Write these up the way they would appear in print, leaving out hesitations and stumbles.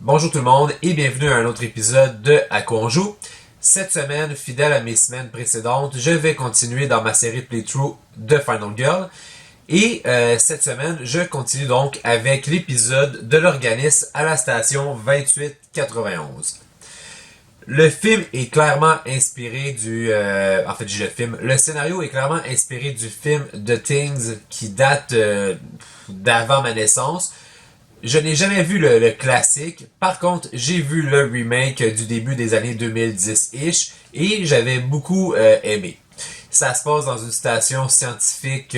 Bonjour tout le monde et bienvenue à un autre épisode de À quoi on joue. Cette semaine, fidèle à mes semaines précédentes, je vais continuer dans ma série de playthrough de Final Girl. Et cette semaine, je continue donc avec l'épisode de l'organisme à la station 2891. Le film est clairement inspiré le scénario est clairement inspiré du film The Things qui date d'avant ma naissance. Je n'ai jamais vu le classique. Par contre, j'ai vu le remake du début des années 2010-ish et j'avais beaucoup aimé. Ça se passe dans une station scientifique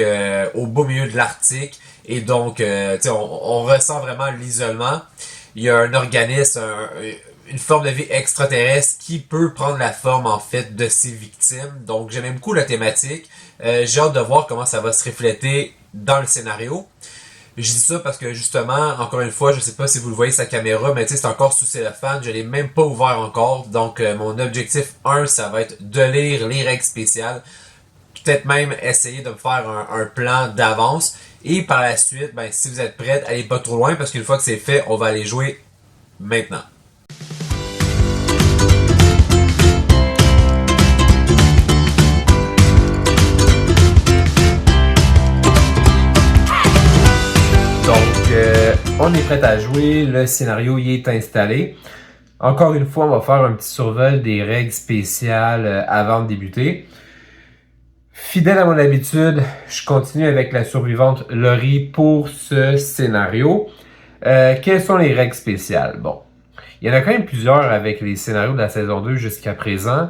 au beau milieu de l'Arctique et donc on ressent vraiment l'isolement. Il y a un organisme, une forme de vie extraterrestre qui peut prendre la forme en fait de ses victimes. Donc j'aime beaucoup la thématique. J'ai hâte de voir comment ça va se refléter dans le scénario. Je dis ça parce que justement, encore une fois, je sais pas si vous le voyez sa caméra, mais tu sais, c'est encore sous cellophane, je l'ai même pas ouvert encore. Donc mon objectif 1, ça va être de lire les règles spéciales. Peut-être même essayer de me faire un plan d'avance. Et par la suite, si vous êtes prêts, allez pas trop loin parce qu'une fois que c'est fait, on va aller jouer maintenant. On est prêt à jouer, le scénario y est installé. Encore une fois, on va faire un petit survol des règles spéciales avant de débuter. Fidèle à mon habitude, je continue avec la survivante Laurie pour ce scénario. Quelles sont les règles spéciales? Bon, il y en a quand même plusieurs avec les scénarios de la saison 2 jusqu'à présent.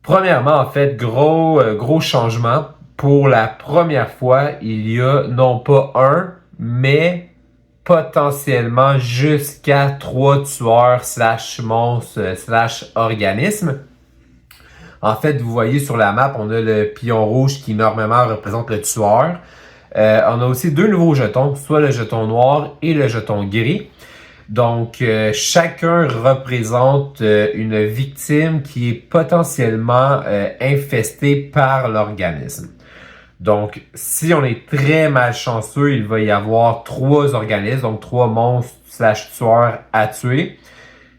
Premièrement, en fait, gros changement. Pour la première fois, il y a non pas un, mais potentiellement jusqu'à 3 tueurs / monstres / organismes. En fait, vous voyez sur la map, on a le pion rouge qui normalement représente le tueur. On a aussi 2 nouveaux jetons, soit le jeton noir et le jeton gris. Donc, chacun représente une victime qui est potentiellement infestée par l'organisme. Donc, si on est très malchanceux, il va y avoir 3 organismes, donc 3 monstres / tueurs à tuer.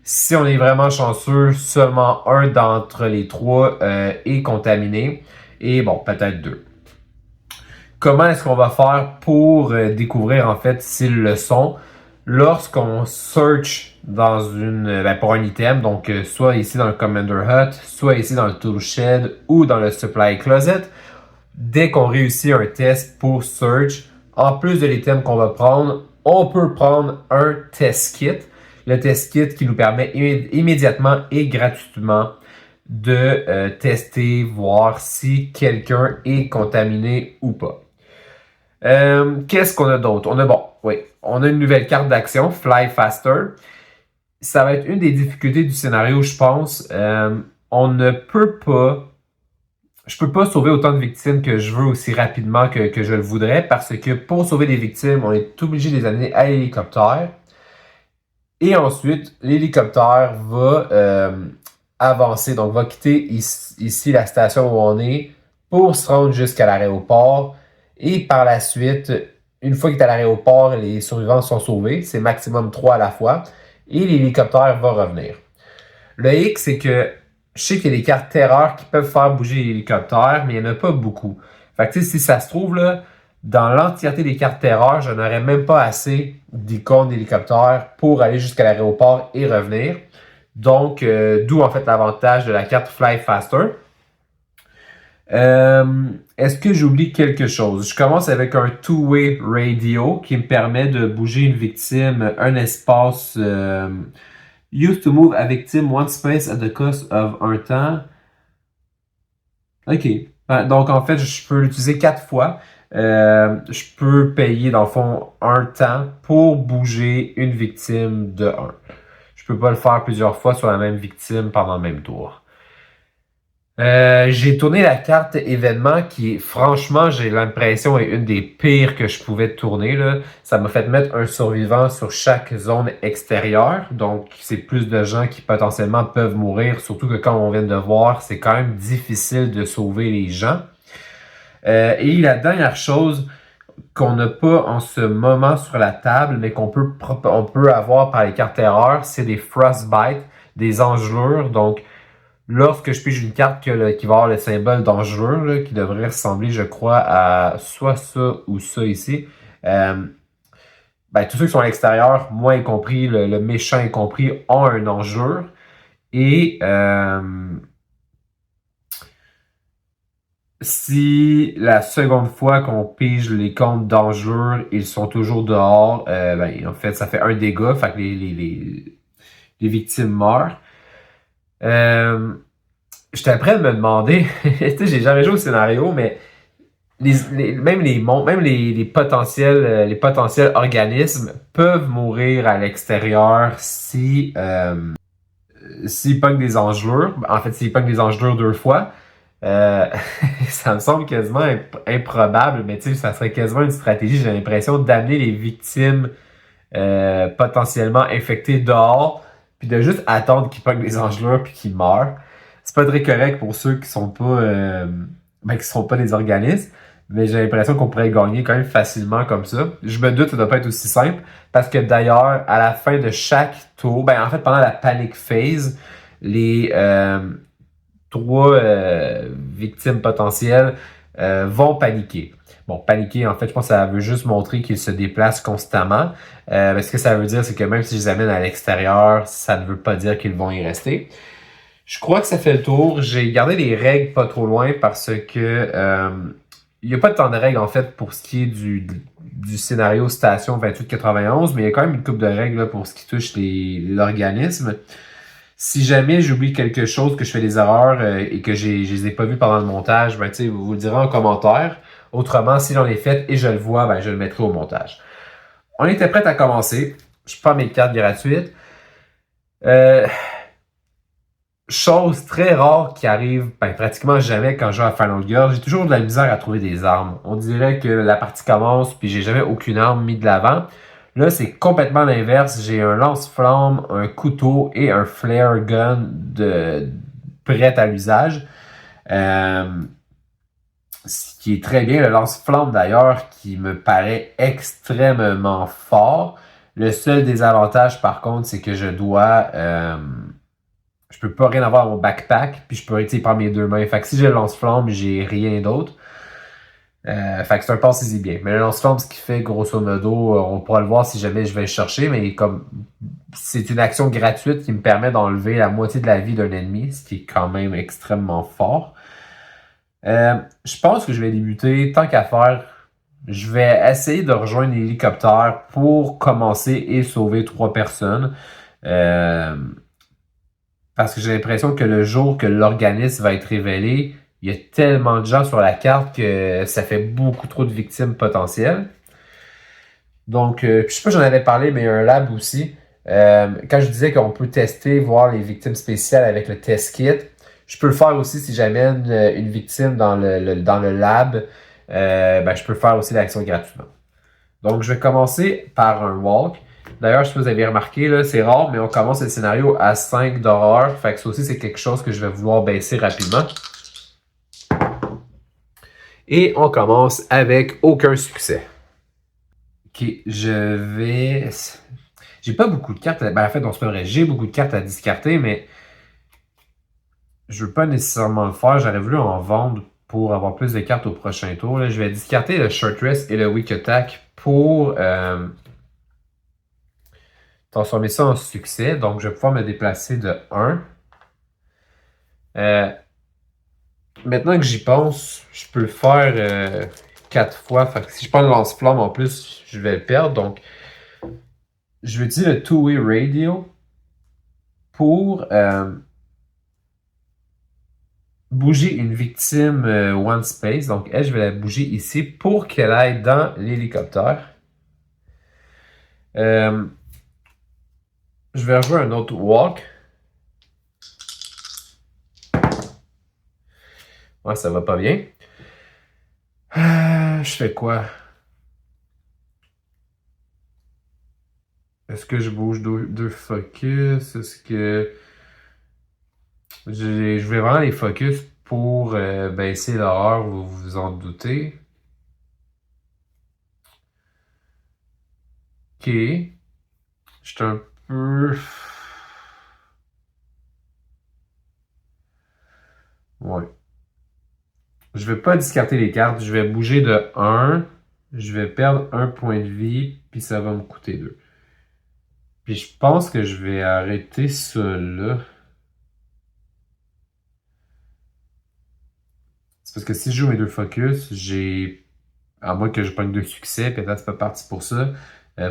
Si on est vraiment chanceux, seulement un d'entre les 3 est contaminé. Et bon, peut-être 2. Comment est-ce qu'on va faire pour découvrir en fait s'ils le sont? Lorsqu'on search dans pour un item, donc soit ici dans le Commander Hut, soit ici dans le Tool Shed ou dans le Supply Closet, dès qu'on réussit un test pour search, en plus de l'item qu'on va prendre, on peut prendre un test kit. Le test kit qui nous permet immédiatement et gratuitement de tester, voir si quelqu'un est contaminé ou pas. Qu'est-ce qu'on a d'autre? On a une nouvelle carte d'action, Fly Faster. Ça va être une des difficultés du scénario, je pense. Je peux pas sauver autant de victimes que je veux aussi rapidement que je le voudrais parce que pour sauver des victimes, on est obligé de les amener à l'hélicoptère. Et ensuite, l'hélicoptère va avancer, donc va quitter ici la station où on est pour se rendre jusqu'à l'aéroport. Et par la suite, une fois qu'il est à l'aéroport, les survivants sont sauvés. C'est maximum 3 à la fois. Et l'hélicoptère va revenir. Le hic, c'est que je sais qu'il y a des cartes terreur qui peuvent faire bouger l'hélicoptère, mais il n'y en a pas beaucoup. Fait que si ça se trouve, là, dans l'entièreté des cartes terreur, je n'aurais même pas assez d'icônes d'hélicoptère pour aller jusqu'à l'aéroport et revenir. Donc, d'où en fait l'avantage de la carte Fly Faster. Est-ce que j'oublie quelque chose? Je commence avec un two-way radio qui me permet de bouger une victime un espace. Used to move a victim one space at the cost of un temps. OK. Donc, en fait, je peux l'utiliser 4 fois. Je peux payer, dans le fond, un temps pour bouger une victime de 1. Je peux pas le faire plusieurs fois sur la même victime pendant le même tour. J'ai tourné la carte événement qui, franchement, j'ai l'impression est une des pires que je pouvais tourner, là. Ça m'a fait mettre un survivant sur chaque zone extérieure. Donc, c'est plus de gens qui potentiellement peuvent mourir. Surtout que comme on vient de voir, c'est quand même difficile de sauver les gens. Et la dernière chose, qu'on n'a pas en ce moment sur la table, mais on peut avoir par les cartes erreurs, c'est des Frostbite, des engelures. Donc, lorsque je pige une carte qui va avoir le symbole d'engelure, qui devrait ressembler, je crois, à soit ça ou ça ici, tous ceux qui sont à l'extérieur, moi y compris, le méchant y compris, ont un engelure. Et si la seconde fois qu'on pige les comptes d'engelure, ils sont toujours dehors, en fait, ça fait un dégât, fait que les victimes meurent. J'étais prêt à me demander, tu sais, j'ai jamais joué au scénario, mais même les potentiels organismes peuvent mourir à l'extérieur si s'ils pognent des engelures. En fait, s'ils pognent des engelures 2 fois. Euh, ça me semble quasiment improbable, mais tu sais, ça serait quasiment une stratégie, j'ai l'impression, d'amener les victimes potentiellement infectées dehors, puis de juste attendre qu'ils pognent des engelures puis qu'ils meurent. C'est pas très correct pour ceux qui sont pas des organismes, mais j'ai l'impression qu'on pourrait gagner quand même facilement comme ça. Je me doute que ça doit pas être aussi simple, parce que d'ailleurs, à la fin de chaque tour, en fait, pendant la panic phase, les 3 victimes potentielles vont paniquer. Bon, paniquer, en fait, je pense que ça veut juste montrer qu'ils se déplacent constamment. Ce que ça veut dire, c'est que même si je les amène à l'extérieur, ça ne veut pas dire qu'ils vont y rester. Je crois que ça fait le tour. J'ai gardé les règles pas trop loin parce que il n'y a pas tant de règles en fait pour ce qui est du scénario Station 2891, mais il y a quand même une couple de règles là, pour ce qui touche l'organisme. Si jamais j'oublie quelque chose, que je fais des erreurs et que je les ai pas vues pendant le montage, vous le direz en commentaire. Autrement, si j'en ai fait et je le vois, je le mettrai au montage. On était prêt à commencer. Je prends mes cartes gratuites. Chose très rare qui arrive pratiquement jamais quand je joue à Final Girl, j'ai toujours de la misère à trouver des armes. On dirait que la partie commence puis j'ai jamais aucune arme mise de l'avant. Là, c'est complètement l'inverse. J'ai un lance-flamme, un couteau et un flare gun prêt à l'usage. Ce qui est très bien. Le lance-flamme, d'ailleurs, qui me paraît extrêmement fort. Le seul désavantage, par contre, c'est que je peux pas rien avoir dans mon backpack, puis je peux prendre mes 2 mains. Fait que si j'ai le lance-flamme, j'ai rien d'autre. Fait que c'est un passe-y bien. Mais le lance-flamme, ce qui fait, grosso modo, on pourra le voir si jamais je vais le chercher, mais comme c'est une action gratuite qui me permet d'enlever la moitié de la vie d'un ennemi, ce qui est quand même extrêmement fort. Je pense que je vais débuter, tant qu'à faire, je vais essayer de rejoindre l'hélicoptère pour commencer et sauver 3 personnes. Parce que j'ai l'impression que le jour que l'organisme va être révélé, il y a tellement de gens sur la carte que ça fait beaucoup trop de victimes potentielles. Donc, je sais pas si j'en avais parlé, mais il y a un lab aussi. Quand je disais qu'on peut tester, voir les victimes spéciales avec le test kit, je peux le faire aussi si j'amène une victime dans le lab. Je peux faire aussi l'action gratuitement. Donc, je vais commencer par un walk. D'ailleurs, je sais pas si vous avez remarqué, là, c'est rare, mais on commence le scénario à 5 d'horreur. Fait que ça aussi, c'est quelque chose que je vais vouloir baisser rapidement. Et on commence avec aucun succès. Ok, je vais... J'ai pas beaucoup de cartes. En fait, non, c'est pas vrai. J'ai beaucoup de cartes à discarter, mais je veux pas nécessairement le faire. J'aurais voulu en vendre pour avoir plus de cartes au prochain tour. Là, je vais discarter le Short Rest et le Weak Attack pour transformer ça en succès. Donc, je vais pouvoir me déplacer de 1. Maintenant que j'y pense, je peux le faire 4 fois. Fait que si je prends le lance-flamme en plus, je vais le perdre. Donc, je vais utiliser le Two-Way Radio pour bouger une victime One Space. Donc, elle, je vais la bouger ici pour qu'elle aille dans l'hélicoptère. Je vais rejouer un autre walk. Ouais, ça va pas bien. Je fais quoi? Est-ce que je bouge 2 focus? Est-ce que... Je vais vraiment les focus pour baisser l'horreur, vous vous en doutez. Ok. Je suis un peu... Ouais. Je vais pas discarter les cartes. Je vais bouger de 1. Je vais perdre 1 point de vie, puis ça va me coûter 2. Puis je pense que je vais arrêter ça là. C'est parce que si je joue mes 2 focus, j'ai... À moins que je prenne 2 succès, peut-être c'est pas parti pour ça.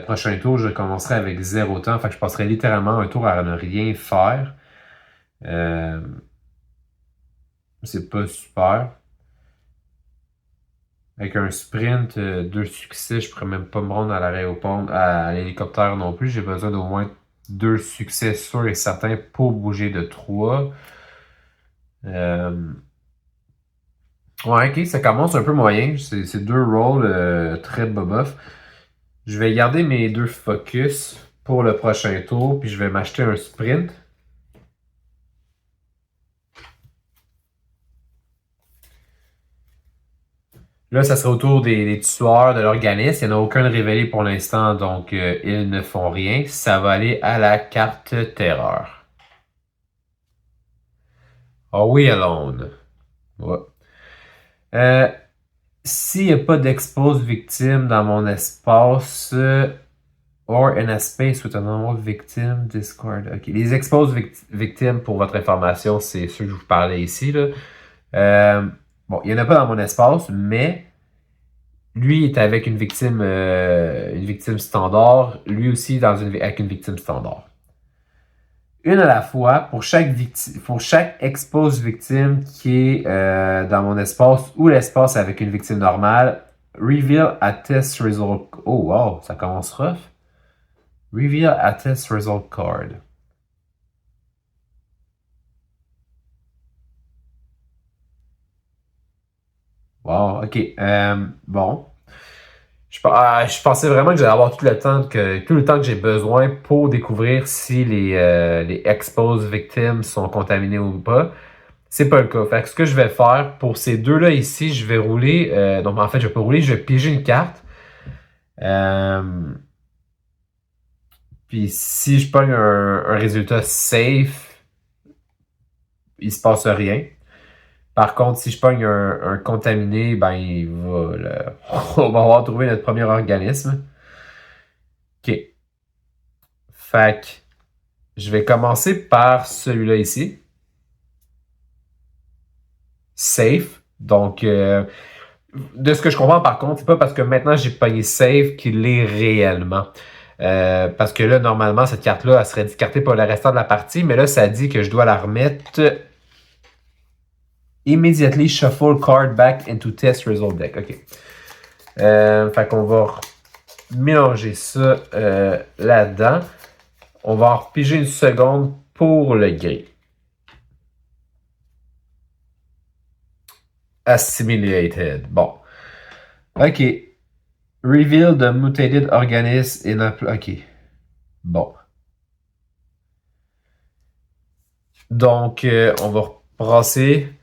Prochain tour, je commencerai avec 0 temps. Fait que je passerai littéralement un tour à ne rien faire. Euh, C'est pas super. Avec un sprint, 2 succès, je pourrais même pas me rendre à l'aéroport, à l'hélicoptère non plus. J'ai besoin d'au moins 2 succès sûrs et certains pour bouger de 3. Ouais, ok, ça commence un peu moyen. C'est 2 rôles très bobof. Je vais garder mes 2 focus pour le prochain tour, puis je vais m'acheter un sprint. Là, ça sera au tour des tueurs de l'organisme. Il n'y en a aucun de révélé pour l'instant, donc ils ne font rien. Ça va aller à la carte terreur. Are we alone? Ouais. S'il n'y a pas d'expose victime dans mon espace, or in a space with a normal victim, discard. Ok, les exposes victimes, pour votre information, c'est ceux que je vous parlais ici, là. Bon, il n'y en a pas dans mon espace, mais lui est avec une victime standard. Lui aussi avec une victime standard. Une à la fois pour chaque expose victime qui est dans mon espace ou l'espace avec une victime normale. Reveal a test result. Oh wow, ça commence rough. Reveal a test result card. Wow, ok. Bon. Je pensais vraiment que j'allais avoir tout le temps que j'ai besoin pour découvrir si les exposed victims sont contaminés ou pas. C'est pas le cas. Fait que ce que je vais faire pour ces deux-là ici, je vais rouler. Donc en fait, je vais pas rouler, je vais piger une carte. Puis si je pogne un résultat safe, il se passe rien. Par contre, si je pogne un contaminé, ben il va. On va avoir trouvé notre premier organisme. OK. Fait que je vais commencer par celui-là ici. Safe. Donc, de ce que je comprends par contre, c'est pas parce que maintenant j'ai pogné safe qu'il l'est réellement. Parce que là, normalement, cette carte-là, elle serait discartée pour le restant de la partie, mais là, ça dit que je dois la remettre. Immediately shuffle card back into test result deck. OK. Fait qu'on va mélanger ça là-dedans. On va en repiger une seconde pour le gris. Assimilated. Bon. OK. Reveal the mutated organism in a... OK. Bon. Donc, on va brasser.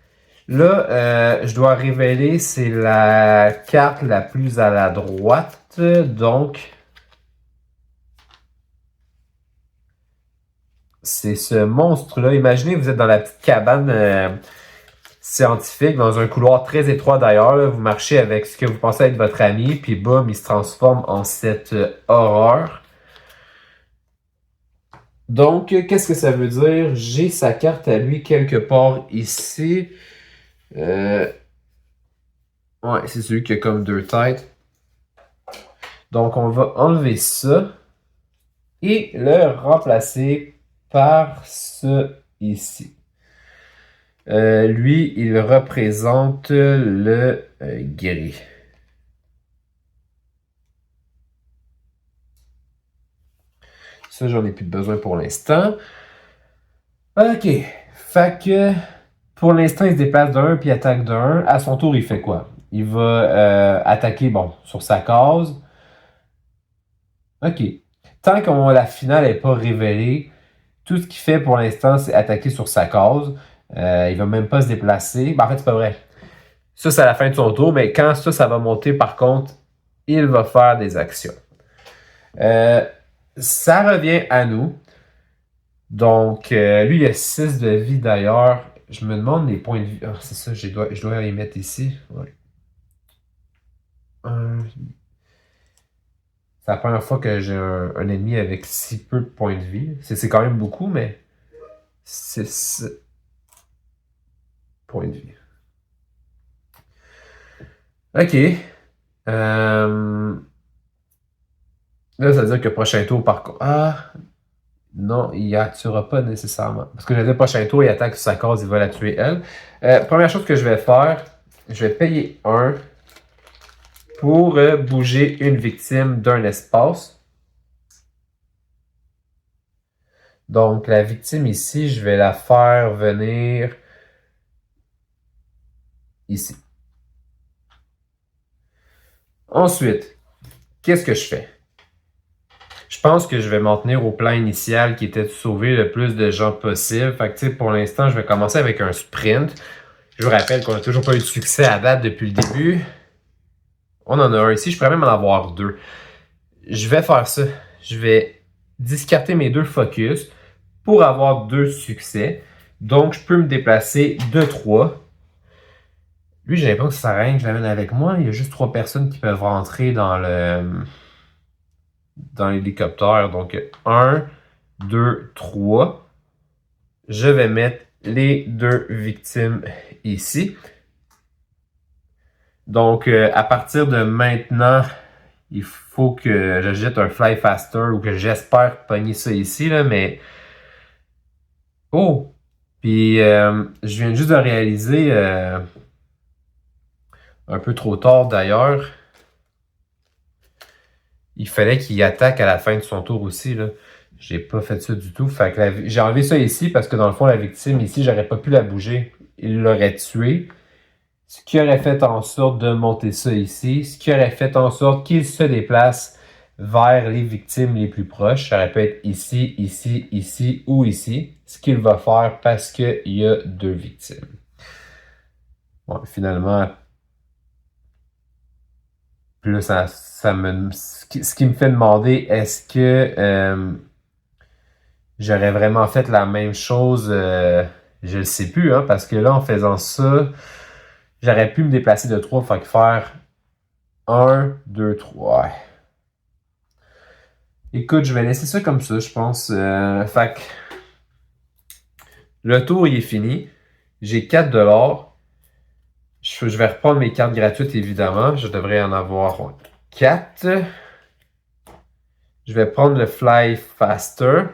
Là, je dois révéler, c'est la carte la plus à la droite. Donc, c'est ce monstre-là. Imaginez, vous êtes dans la petite cabane scientifique, dans un couloir très étroit d'ailleurs. Vous marchez avec ce que vous pensez être votre ami, puis boum, il se transforme en cette horreur. Donc, qu'est-ce que ça veut dire? J'ai sa carte à lui quelque part ici. Ouais, c'est celui qui a comme 2 têtes. Donc, on va enlever ça et le remplacer par ce ici. Lui, il représente le gris. Ça, j'en ai plus de besoin pour l'instant. OK. Fait que pour l'instant, il se déplace d'un puis attaque d'un. À son tour, il fait quoi? Il va attaquer, bon, sur sa case. OK. Tant que la finale n'est pas révélée, tout ce qu'il fait pour l'instant, c'est attaquer sur sa case. Il va même pas se déplacer. Ben, en fait, c'est pas vrai. Ça, c'est à la fin de son tour, mais quand ça va monter, par contre, il va faire des actions. Euh, Ça revient à nous. Donc, lui, il a 6 de vie d'ailleurs. Je me demande les points de vie. Ah, c'est ça, je dois les mettre ici. Ouais. C'est la première fois que j'ai un ennemi avec si peu de points de vie. C'est quand même beaucoup, mais 6 points de vie. Ok. Là, ça veut dire que prochain tour, par contre. Ah, non, il la tuera pas nécessairement. Parce que le prochain tour, il attaque sur sa case, il va la tuer elle. Première chose que je vais faire, je vais payer 1 pour bouger une victime d'un espace. Donc, la victime ici, je vais la faire venir ici. Ensuite, qu'est-ce que je fais? Je pense que je vais m'en tenir au plan initial qui était de sauver le plus de gens possible. Fait que, pour l'instant, je vais commencer avec un sprint. Je vous rappelle qu'on n'a toujours pas eu de succès à date depuis le début. On en a un ici. Je pourrais même en avoir 2. Je vais faire ça. Je vais discarter mes 2 focus pour avoir 2 succès. Donc, je peux me déplacer de 3. Lui, j'ai l'impression que ça sert à rien que je l'amène avec moi. Il y a juste 3 personnes qui peuvent rentrer dans l'hélicoptère. Donc, 1, 2, 3. Je vais mettre les 2 victimes ici. Donc, à partir de maintenant, il faut que je jette un Fly Faster ou que j'espère pogner ça ici, là, mais... Oh! Puis, je viens juste de réaliser, un peu trop tard d'ailleurs, il fallait qu'il attaque à la fin de son tour aussi, là. J'ai pas fait ça du tout. Fait que j'ai enlevé ça ici parce que dans le fond, la victime ici, j'aurais pas pu la bouger. Il l'aurait tué. Ce qui aurait fait en sorte de monter ça ici. Ce qui aurait fait en sorte qu'il se déplace vers les victimes les plus proches. Ça aurait pu être ici, ici, ici ou ici. Ce qu'il va faire parce qu'il y a 2 victimes. Bon, finalement, plus ce qui me fait demander, est-ce que j'aurais vraiment fait la même chose? Je le sais plus, hein, parce que là, en faisant ça, j'aurais pu me déplacer de 3, fait que faire 1, 2, 3. Ouais. Écoute, je vais laisser ça comme ça, je pense. Fait que le tour, il est fini. J'ai 4 $. Je vais reprendre mes cartes gratuites, évidemment. Je devrais en avoir 4. Je vais prendre le Fly Faster.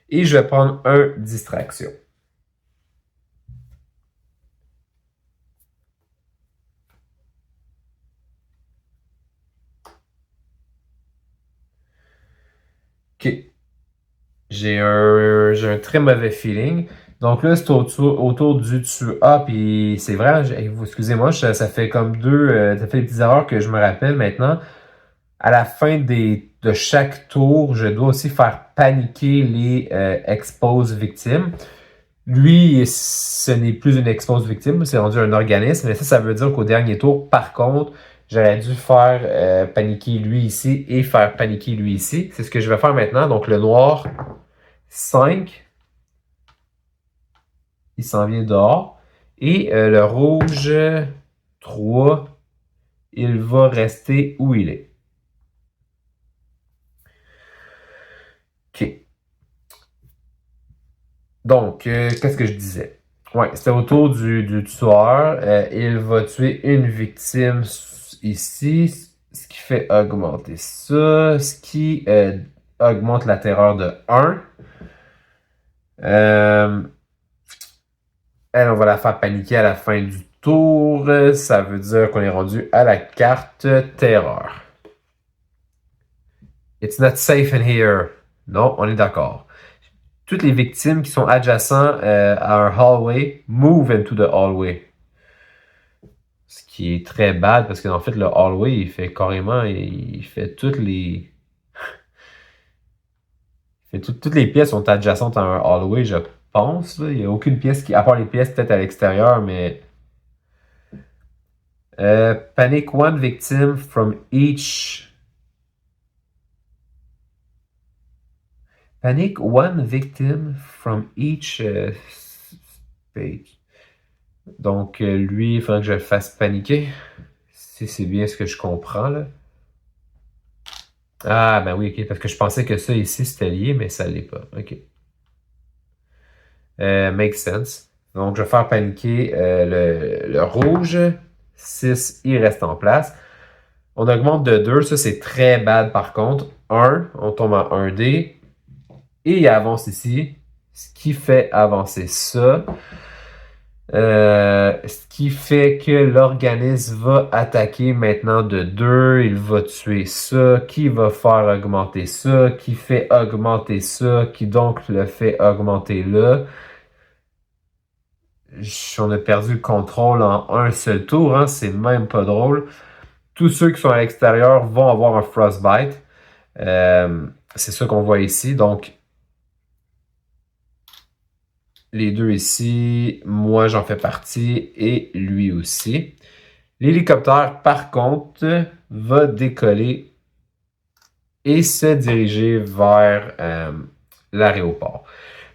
Et je vais prendre un Distraction. OK. J'ai un très mauvais feeling. Donc là, c'est autour du tueur. Ah, puis c'est vrai, excusez-moi, ça fait comme ça fait des petites erreurs que je me rappelle maintenant. À la fin de chaque tour, je dois aussi faire paniquer les expose victimes. Lui, ce n'est plus une expose victime, c'est rendu un organisme. Mais ça veut dire qu'au dernier tour, par contre, j'aurais dû faire paniquer lui ici et faire paniquer lui ici. C'est ce que je vais faire maintenant. Donc le noir, 5. Il s'en vient dehors. Et le rouge, 3. Il va rester où il est. OK. Donc, qu'est-ce que je disais? Ouais, c'était autour du tueur. Il va tuer une victime ici, ce qui fait augmenter ça, ce qui augmente la terreur de 1. Elle, on va la faire paniquer à la fin du tour. Ça veut dire qu'on est rendu à la carte terreur. It's not safe in here. Non, on est d'accord. Toutes les victimes qui sont adjacentes à un hallway move into the hallway. Ce qui est très bad parce qu'en fait, le hallway, il fait carrément, il fait toutes les. Toutes les pièces sont adjacentes à un hallway, je pense. Là. Il n'y a aucune pièce qui. À part les pièces peut-être à l'extérieur, mais. Panic one victim from each Panic one victim from each page. Donc, lui, il faudrait que je le fasse paniquer. Si c'est bien ce que je comprends, là. Ah, ben oui, ok, parce que je pensais que ça ici, c'était lié, mais ça ne l'est pas. Ok. Makes sense. Donc, je vais faire paniquer le rouge. 6, il reste en place. On augmente de 2, ça c'est très bad par contre. 1, on tombe en 1D. Et il avance ici, ce qui fait avancer ça. Ce qui fait que l'organisme va attaquer maintenant de 2. Il va tuer ça, qui va faire augmenter ça, qui fait augmenter ça, qui donc le fait augmenter là. On a perdu le contrôle en un seul tour, hein, c'est même pas drôle. Tous ceux qui sont à l'extérieur vont avoir un frostbite. C'est ça qu'on voit ici. Donc, les deux ici, moi j'en fais partie et lui aussi. L'hélicoptère, par contre, va décoller et se diriger vers l'aéroport.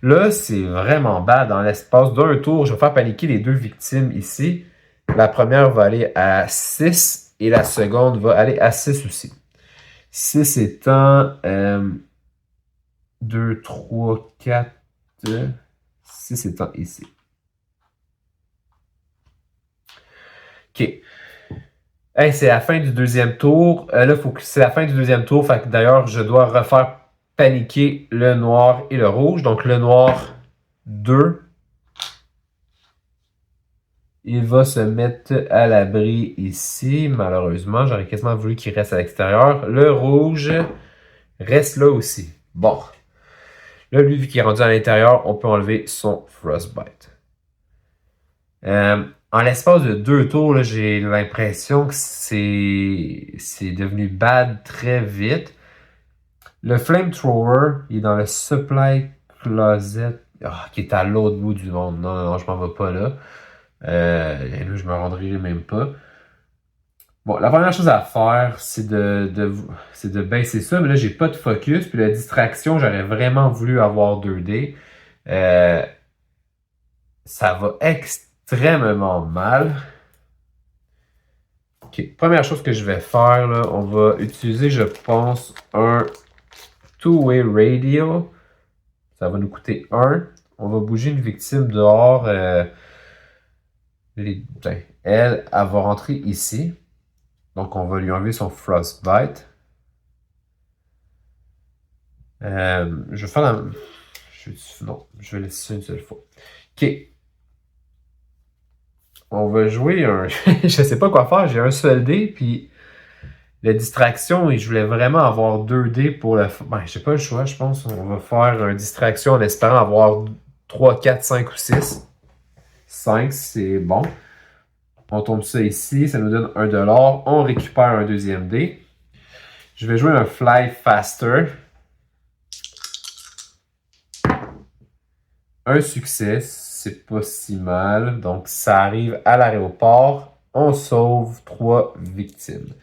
Là, c'est vraiment bad. Dans l'espace d'un tour, je vais faire paniquer les deux victimes ici. La première va aller à 6 et la seconde va aller à 6 aussi. 6 étant 2, 3, 4, 6 étant ici. OK. Hey, c'est la fin du deuxième tour. Là, faut que c'est la fin du deuxième tour. Fait que d'ailleurs, je dois refaire paniquer le noir et le rouge. Donc, le noir, 2. Il va se mettre à l'abri ici. Malheureusement, j'aurais quasiment voulu qu'il reste à l'extérieur. Le rouge reste là aussi. Bon. Là, lui, vu qu'il est rendu à l'intérieur, on peut enlever son frostbite. En l'espace de 2 tours, j'ai l'impression que c'est devenu bad très vite. Le flamethrower, il est dans le supply closet, qui est à l'autre bout du monde. Non, non, non, je m'en vais pas là. Et là, je me rendrai même pas. Bon, la première chose à faire, c'est de baisser ça, mais là, j'ai pas de focus. Puis la distraction, j'aurais vraiment voulu avoir 2D. Ça va extrêmement mal. Ok, première chose que je vais faire, là, on va utiliser, je pense, un two-way radio. Ça va nous coûter 1. On va bouger une victime dehors. Elle va rentrer ici. Donc, on va lui enlever son frostbite. Je vais faire la... Non, je vais laisser ça une seule fois. OK. On va jouer un... je sais pas quoi faire. J'ai un seul dé, puis la distraction, et je voulais vraiment avoir 2 dés pour le... Ben, j'ai pas le choix, je pense. On va faire une distraction en espérant avoir 3, 4, 5 ou 6. 5, c'est bon. On tombe ça ici, ça nous donne 1$. On récupère un deuxième dé. Je vais jouer un Fly Faster. Un succès, c'est pas si mal. Donc, ça arrive à l'aéroport. On sauve 3 victimes.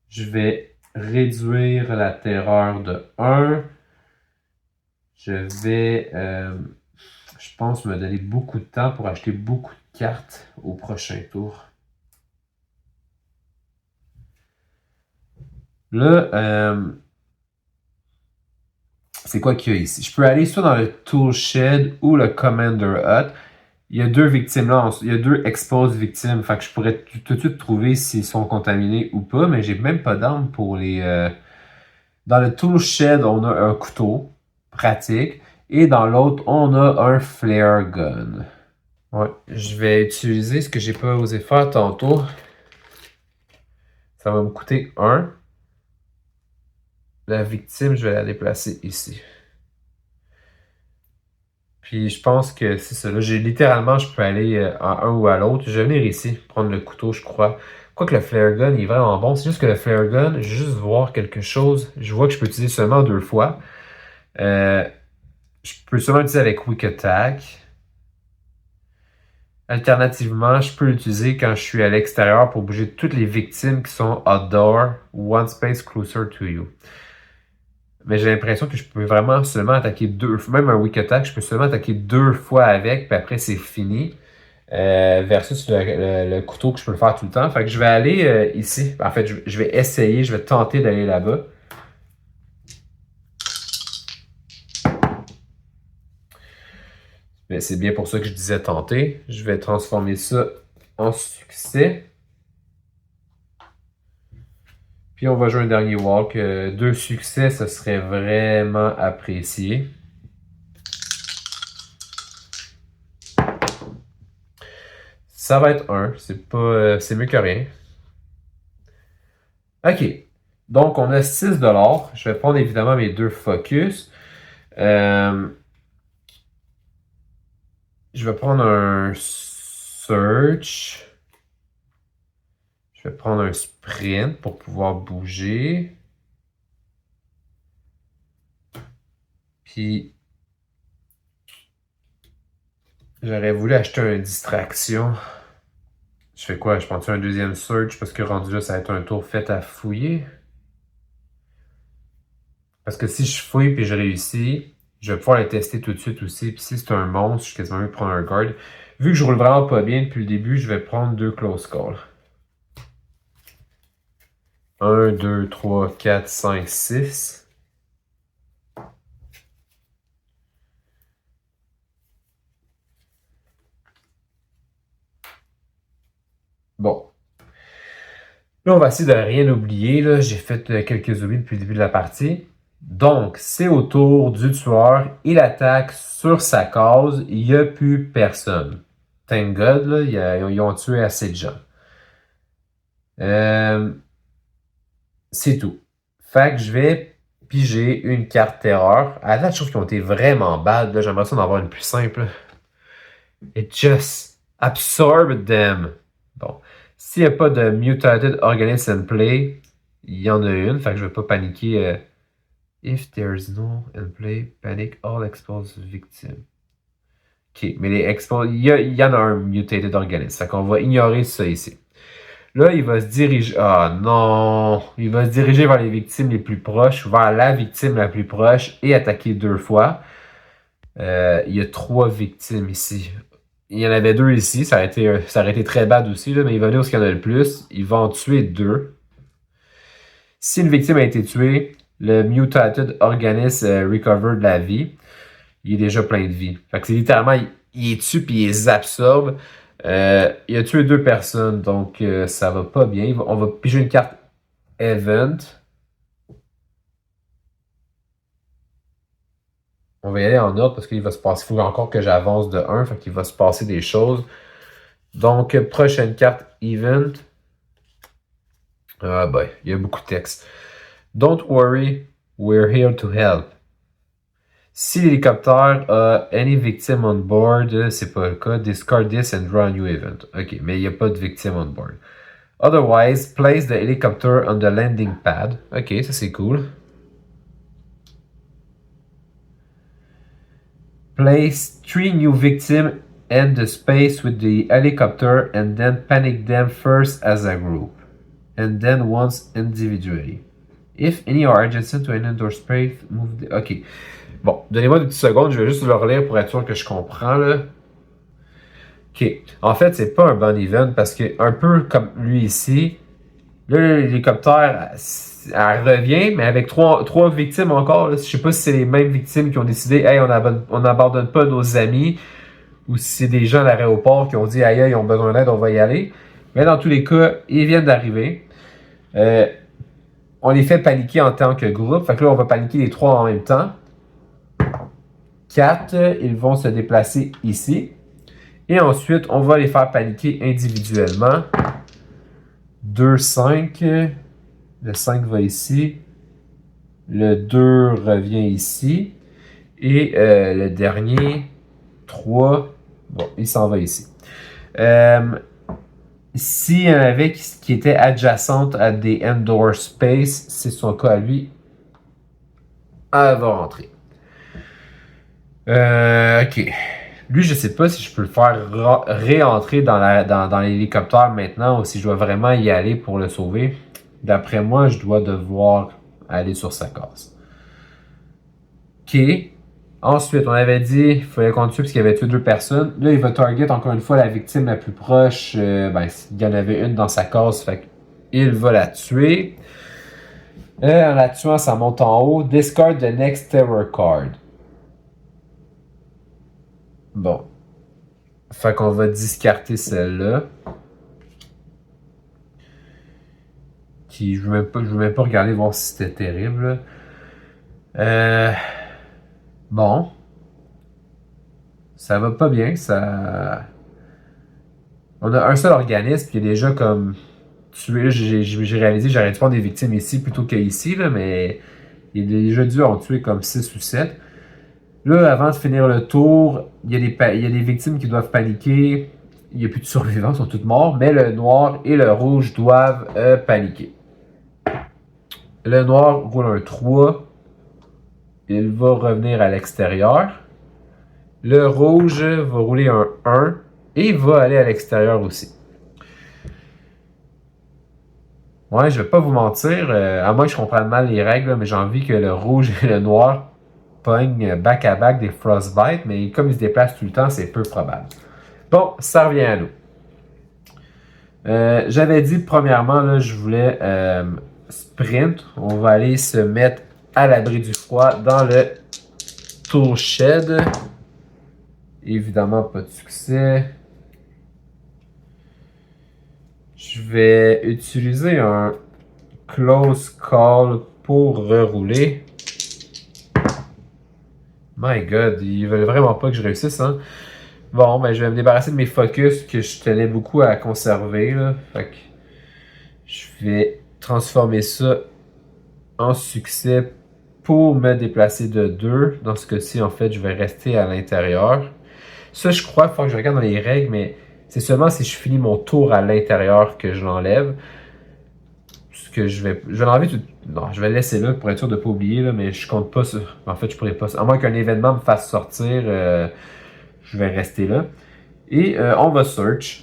Je vais réduire la terreur de 1. Je vais, je pense, me donner beaucoup de temps pour acheter beaucoup de cartes au prochain tour. Là, c'est quoi qu'il y a ici? Je peux aller soit dans le Tool Shed ou le Commander Hut. Il y a 2 victimes là, il y a 2 exposed victimes. Fait que je pourrais tout de suite trouver s'ils sont contaminés ou pas, mais j'ai même pas d'armes pour les... Dans le Tool Shed, on a un couteau pratique. Et dans l'autre, on a un flare gun. Ouais, je vais utiliser ce que j'ai pas osé faire tantôt. Ça va me coûter 1. La victime, je vais la déplacer ici. Puis je pense que c'est ça. Là, littéralement, je peux aller à un ou à l'autre. Je vais venir ici, prendre le couteau, je crois. Quoique le flare gun, il est vraiment bon. C'est juste que le flare gun, je vais juste voir quelque chose. Je vois que je peux utiliser seulement 2 fois. Je peux seulement l'utiliser avec Weak Attack. Alternativement, je peux l'utiliser quand je suis à l'extérieur pour bouger toutes les victimes qui sont outdoor. One space closer to you. Mais j'ai l'impression que je peux vraiment seulement attaquer deux. Même un weak attack, je peux seulement attaquer 2 fois avec, puis après c'est fini. Versus le couteau que je peux le faire tout le temps. Fait que je vais aller ici. En fait, je vais essayer, je vais tenter d'aller là-bas. Mais c'est bien pour ça que je disais tenter. Je vais transformer ça en succès. Puis on va jouer un dernier walk. 2 succès, ce serait vraiment apprécié. Ça va être 1. C'est mieux que rien. OK. Donc, on a 6 $. Je vais prendre évidemment mes 2 focus. Je vais prendre un search. Je vais prendre un sprint pour pouvoir bouger. Puis, j'aurais voulu acheter une distraction. Je fais quoi? Je prends un deuxième search parce que rendu là, ça va être un tour fait à fouiller. Parce que si je fouille puis je réussis, je vais pouvoir les tester tout de suite aussi. Puis si c'est un monstre, je suis quasiment mieux de prendre un guard. Vu que je roule vraiment pas bien depuis le début, je vais prendre 2 close calls. 1, 2, 3, 4, 5, 6. Bon. Là, on va essayer de rien oublier. Là. J'ai fait quelques oublis depuis le début de la partie. Donc, c'est au tour du tueur. Il attaque sur sa case. Il n'y a plus personne. Thank God, là, ils ont tué assez de gens. C'est tout. Fait que je vais piger une carte terreur. À date, je trouve qu'ils ont été vraiment bad. Là, j'aimerais ça en avoir une plus simple. It just absorb them. Bon. S'il n'y a pas de mutated organism in play, il y en a une. Fait que je ne vais pas paniquer. If there's no in play, panic all exposed victims. OK, mais les exposed, il y en a un mutated organism. Fait qu'on va ignorer ça ici. Là, il va se diriger... Ah non! Il va se diriger vers les victimes les plus proches, vers la victime la plus proche et attaquer 2 fois. Il y a 3 victimes ici. Il y en avait 2 ici, ça aurait été très bad aussi, là, mais il va aller où il y en a le plus. Il va en tuer 2. Si une victime a été tuée, le mutated organism recover de la vie. Il est déjà plein de vie. Fait que c'est littéralement, il est tue puis il les absorbe. Il a tué 2 personnes, donc ça va pas bien. On va piger une carte Event. On va y aller en ordre parce qu'il va se passer. Il faut encore que j'avance de 1, fait qu'il va se passer des choses. Donc, prochaine carte Event. Ah ben, il y a beaucoup de texte. Don't worry, we're here to help. Si l'hélicoptère a any victim on board, c'est pas le cas, discard this and draw a new event. Ok, mais il n'y a pas de victime on board. Otherwise, place the helicopter on the landing pad. Ok, ça c'est cool. Place 3 new victims and the space with the helicopter and then panic them first as a group. And then once individually. If any are adjacent to an indoor space, move the... Ok. Bon, donnez-moi 2 petites secondes, je vais juste le relire pour être sûr que je comprends, là. OK. En fait, c'est pas un bon event parce que, un peu comme lui ici, là, l'hélicoptère, elle revient, mais avec 3 victimes encore. Là. Je sais pas si c'est les mêmes victimes qui ont décidé, hey, on n'abandonne pas nos amis, ou si c'est des gens à l'aéroport qui ont dit, aïe, ils ont besoin d'aide, on va y aller. Mais dans tous les cas, ils viennent d'arriver. On les fait paniquer en tant que groupe. Fait que là, on va paniquer les 3 en même temps. 4, ils vont se déplacer ici. Et ensuite, on va les faire paniquer individuellement. 2, 5. Le 5 va ici. Le 2 revient ici. Et le dernier, 3, bon, il s'en va ici. S'il y en avait qui étaient adjacentes à des indoor space, c'est son cas à lui. Elle va rentrer. Ok. Lui, je sais pas si je peux le faire réentrer dans l'hélicoptère maintenant ou si je dois vraiment y aller pour le sauver. D'après moi, je dois devoir aller sur sa case. OK. Ensuite, on avait dit qu'il fallait qu'on tue parce qu'il avait tué 2 personnes. Là, il va target encore une fois la victime la plus proche. Il y en avait une dans sa case, fait qu'il va la tuer. En la tuant, ça monte en haut. Discard the next terror card. Bon. Fait qu'on va discarter celle-là. Je veux même pas regarder voir si c'était terrible. Bon. Ça va pas bien. On a un seul organisme qui est déjà comme tué. J'ai réalisé que j'aurais dû prendre des victimes ici plutôt qu'ici, là, mais il est déjà dû en tuer comme 6 ou 7. Là, avant de finir le tour, il y a des victimes qui doivent paniquer. Il n'y a plus de survivants, ils sont tous morts, mais le noir et le rouge doivent paniquer. Le noir roule un 3. Il va revenir à l'extérieur. Le rouge va rouler un 1 et va aller à l'extérieur aussi. Ouais, je vais pas vous mentir, à moins que je comprenne mal les règles, mais j'ai envie que le rouge et le noir pognent back-à-back des frostbites, mais comme ils se déplacent tout le temps, c'est peu probable. Bon, ça revient à nous. J'avais dit premièrement, là, je voulais sprint. On va aller se mettre à l'abri du froid dans le tool shed. Évidemment, pas de succès. Je vais utiliser un close call pour rerouler. My God, ils veulent vraiment pas que je réussisse, hein. Bon, ben je vais me débarrasser de mes focus que je tenais beaucoup à conserver, là. Fait que je vais transformer ça en succès pour me déplacer de 2. Dans ce cas-ci, en fait, je vais rester à l'intérieur. Ça, je crois, il faut que je regarde dans les règles, mais c'est seulement si je finis mon tour à l'intérieur que je l'enlève. Ce que je vais l'enlever tout. Non, je vais le laisser là pour être sûr de ne pas oublier, là, mais je compte pas sur. En fait, je pourrais pas. À moins qu'un événement me fasse sortir, je vais rester là. Et on va search.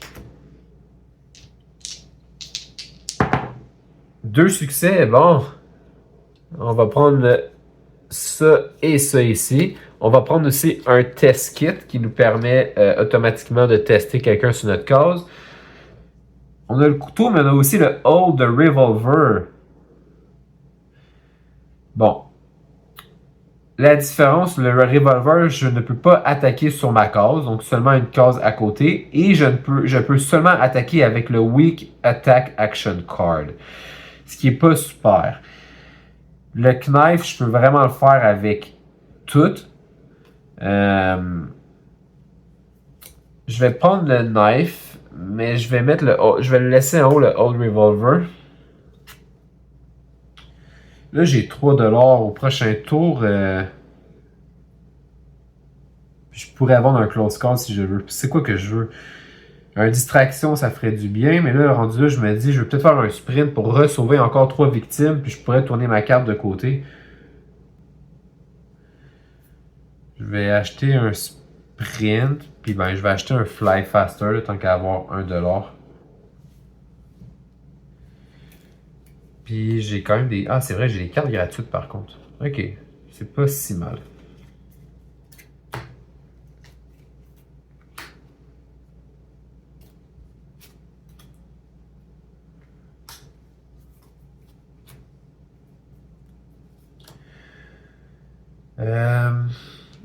2 succès, bon. On va prendre ça et ça ici. On va prendre aussi un test kit qui nous permet automatiquement de tester quelqu'un sur notre case. On a le couteau, mais on a aussi le hold the revolver. Bon. La différence, le revolver, je ne peux pas attaquer sur ma case, donc seulement une case à côté, et je peux seulement attaquer avec le Weak Attack Action Card, ce qui est pas super. Le knife, je peux vraiment le faire avec tout. Je vais prendre le knife, mais je vais le laisser en haut le old revolver. Là, j'ai 3$ au prochain tour. Je pourrais avoir un close call si je veux. C'est quoi que je veux? Un distraction, ça ferait du bien, mais là, rendu là, je me dis, je vais peut-être faire un sprint pour re-sauver encore 3 victimes, puis je pourrais tourner ma carte de côté. Je vais acheter un sprint, puis ben, je vais acheter un fly faster, là, tant qu'à avoir 1$. Puis j'ai quand même des... Ah, c'est vrai, j'ai des cartes gratuites par contre. Ok, c'est pas si mal.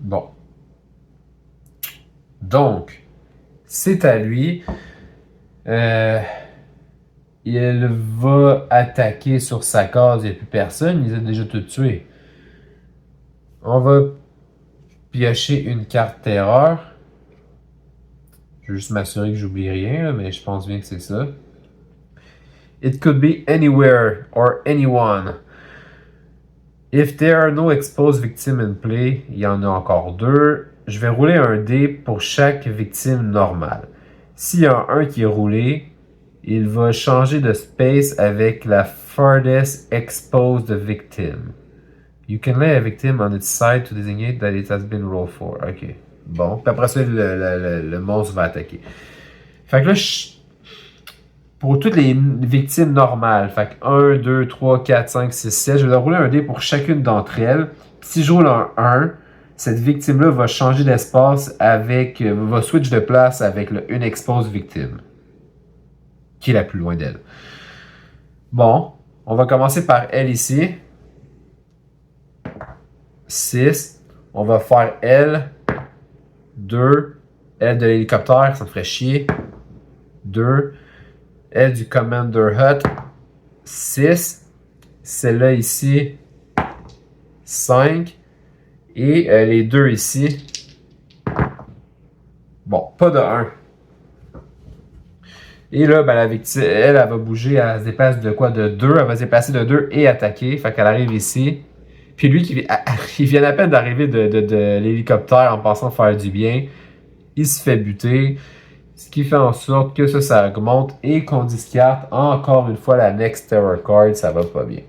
Bon. Donc, c'est à lui. Il va attaquer sur sa case, il n'y a plus personne, il a déjà tout tué. On va piocher une carte terreur. Je vais juste m'assurer que j'oublie rien, là, mais je pense bien que c'est ça. It could be anywhere or anyone. If there are no exposed victims in play, il y en a encore 2. Je vais rouler un dé pour chaque victime normale. S'il y a un qui est roulé, il va changer de space avec la farthest exposed victim. You can lay a victim on its side to designate that it has been rolled for. Ok. Bon. Puis après ça, le monstre va attaquer. Fait que là, pour toutes les victimes normales, fait que 1, 2, 3, 4, 5, 6, 7, je vais leur rouler un dé pour chacune d'entre elles. Si je roule un 1, cette victime-là va changer d'espace avec. Va switch de place avec le une expose victime, qui est la plus loin d'elle. Bon, on va commencer par elle ici. 6. On va faire elle. 2. Elle de l'hélicoptère, ça me ferait chier. 2. Elle du Commander Hut. 6. Celle-là ici. 5. Et les deux ici. Bon, pas de 1. Et là, ben, la victime, elle va bouger, elle se déplace de quoi? De 2. Elle va se déplacer de 2 et attaquer. Fait qu'elle arrive ici. Puis lui, il vient à peine d'arriver de l'hélicoptère en pensant faire du bien. Il se fait buter. Ce qui fait en sorte que ça augmente et qu'on discarte encore une fois la Next Terror Card. Ça va pas bien.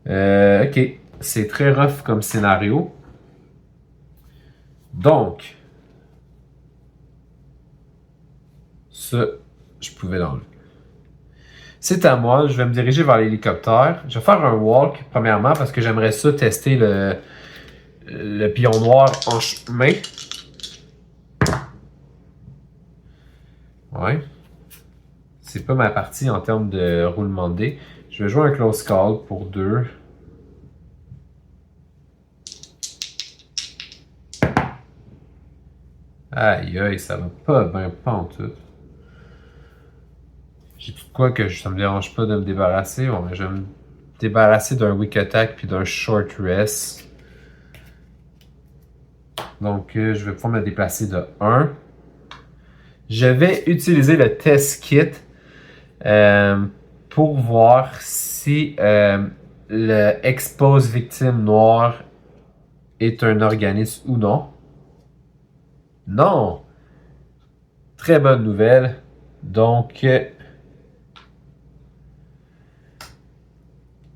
Ok. C'est très rough comme scénario. Donc, ça, je pouvais l'enlever. C'est à moi, je vais me diriger vers l'hélicoptère. Je vais faire un walk, premièrement, parce que j'aimerais ça tester le pion noir en chemin. Ouais. C'est pas ma partie en termes de roulement de dés. Je vais jouer un close call pour 2. Aïe aïe, ça va pas bien, pas en tout. J'ai tout de quoi que ça me dérange pas de me débarrasser. Bon, je vais me débarrasser d'un weak attack puis d'un short rest. Donc, je vais pouvoir me déplacer de 1. Je vais utiliser le test kit pour voir si le expose victime noire est un organisme ou non. Non! Très bonne nouvelle. Donc,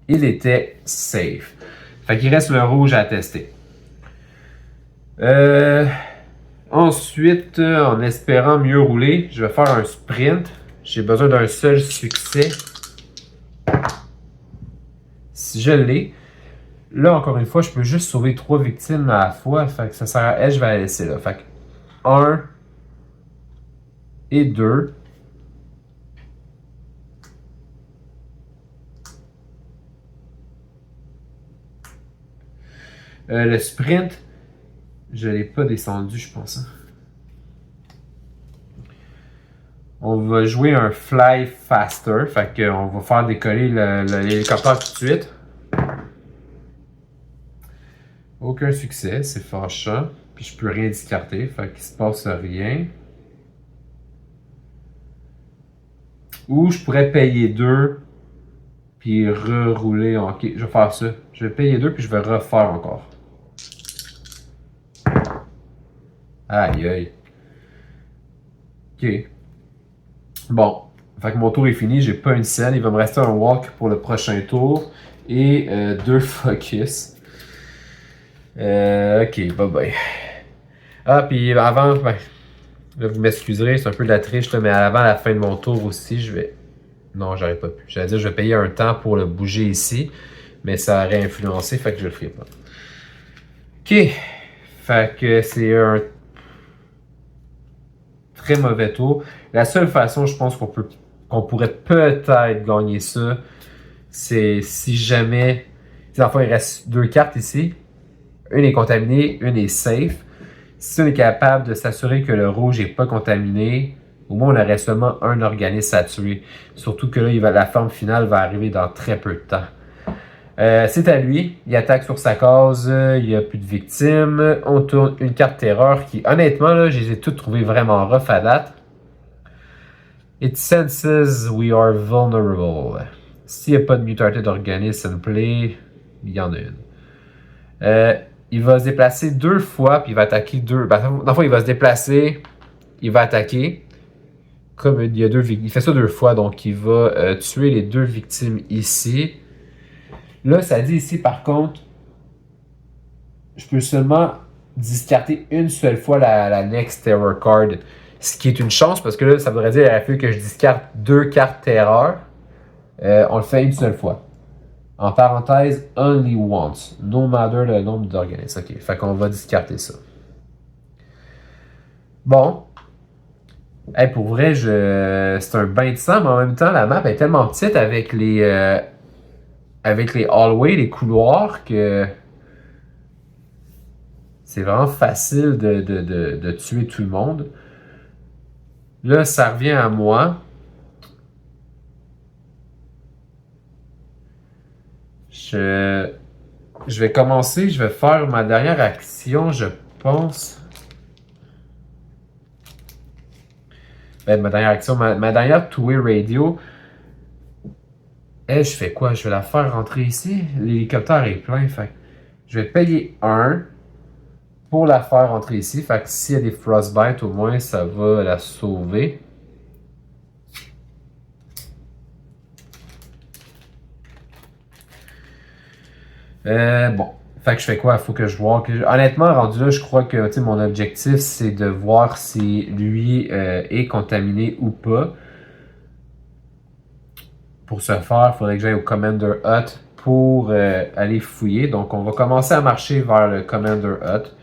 il était safe. Fait qu'il reste le rouge à tester. Ensuite, en espérant mieux rouler, je vais faire un sprint. J'ai besoin d'un seul succès. Si je l'ai, là, encore une fois, je peux juste sauver 3 victimes à la fois. Fait que ça sert à elle, je vais la laisser là. Fait que 1 et 2. Le sprint, je ne l'ai pas descendu, je pense. On va jouer un fly faster. Fait qu'on va faire décoller l'hélicoptère tout de suite. Aucun succès, c'est fâchant. Puis je peux rien discarter, fait qu'il se passe rien. Ou je pourrais payer 2 puis rerouler. Ok, je vais faire ça. Je vais payer 2 puis je vais refaire encore. Aïe aïe. Ok. Bon. Fait que mon tour est fini. J'ai pas une scène. Il va me rester un walk pour le prochain tour. Et 2 focus. Ok, bye bye. Ah, puis avant, ben, là, vous m'excuserez, c'est un peu de la triche, là, mais avant la fin de mon tour aussi, je vais. Non, j'aurais pas pu. J'allais dire, je vais payer un temps pour le bouger ici, mais ça aurait influencé, fait que je le ferai pas. Ok. Fait que c'est un très mauvais tour. La seule façon, je pense qu'on pourrait peut-être gagner ça, c'est si jamais. Enfin, il reste 2 cartes ici. Une est contaminée, une est safe. Si on est capable de s'assurer que le rouge n'est pas contaminé, au moins on aurait seulement un organisme à tuer. Surtout que là, la forme finale va arriver dans très peu de temps. C'est à lui. Il attaque sur sa case. Il n'y a plus de victimes. On tourne une carte terreur qui, honnêtement, là, je les ai toutes trouvées vraiment rough à date. It senses we are vulnerable. S'il n'y a pas de mutated organism in play, il y en a une. Il va se déplacer 2 fois, puis il va attaquer 2. Ben, dans le fond, il va se déplacer, il va attaquer. Comme il y a 2 victimes, il fait ça 2 fois, donc il va tuer les 2 victimes ici. Là, ça dit ici, par contre, je peux seulement discarter une seule fois la Next Terror Card. Ce qui est une chance, parce que là, ça voudrait dire qu'il aurait fallu que je discarte 2 cartes terreur. On le fait une seule fois. En parenthèse, only once, no matter le nombre d'organismes. OK, fait qu'on va discarter ça. Bon. Hey, pour vrai, c'est un bain de sang, mais en même temps, la map est tellement petite avec les hallways, les couloirs, que c'est vraiment facile de tuer tout le monde. Là, ça revient à moi. Je vais commencer, je vais faire ma dernière action, je pense. Ben, ma dernière action, ma dernière two-way radio. Je fais quoi? Je vais la faire rentrer ici. L'hélicoptère est plein, fait je vais payer 1 pour la faire rentrer ici. Fait que s'il y a des frostbites, au moins, ça va la sauver. Bon. Fait que je fais quoi? Il faut que je vois. Honnêtement, rendu là, je crois que mon objectif, c'est de voir si lui est contaminé ou pas. Pour ce faire, il faudrait que j'aille au Commander Hut pour aller fouiller. Donc, on va commencer à marcher vers le Commander Hut.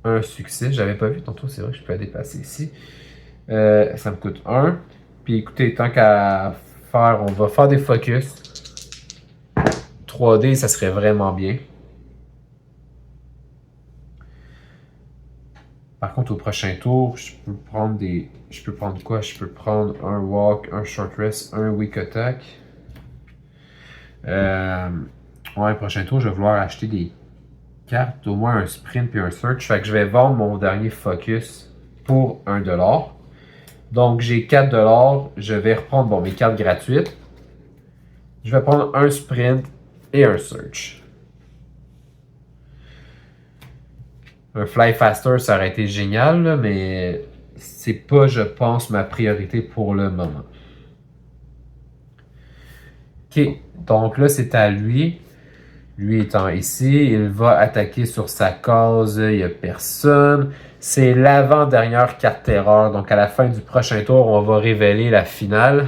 Un succès. J'avais pas vu tantôt, c'est vrai que je peux la dépasser ici. Ça me coûte 1. Puis écoutez, tant qu'à faire, on va faire des focus. 3D, ça serait vraiment bien. Par contre, au prochain tour, je peux prendre des. Je peux prendre quoi? Je peux prendre un walk, un short rest, un weak attack. Ouais, prochain tour, je vais vouloir acheter des cartes, au moins un sprint puis un search. Fait que je vais vendre mon dernier focus pour 1$. Donc j'ai 4$. Je vais reprendre mes cartes gratuites. Je vais prendre un sprint et un search. Un fly faster, ça aurait été génial, là, mais c'est pas, je pense, ma priorité pour le moment. Ok, donc là c'est à lui. Lui étant ici, il va attaquer sur sa case, il n'y a personne. C'est l'avant-dernière carte terreur. Donc à la fin du prochain tour, on va révéler la finale.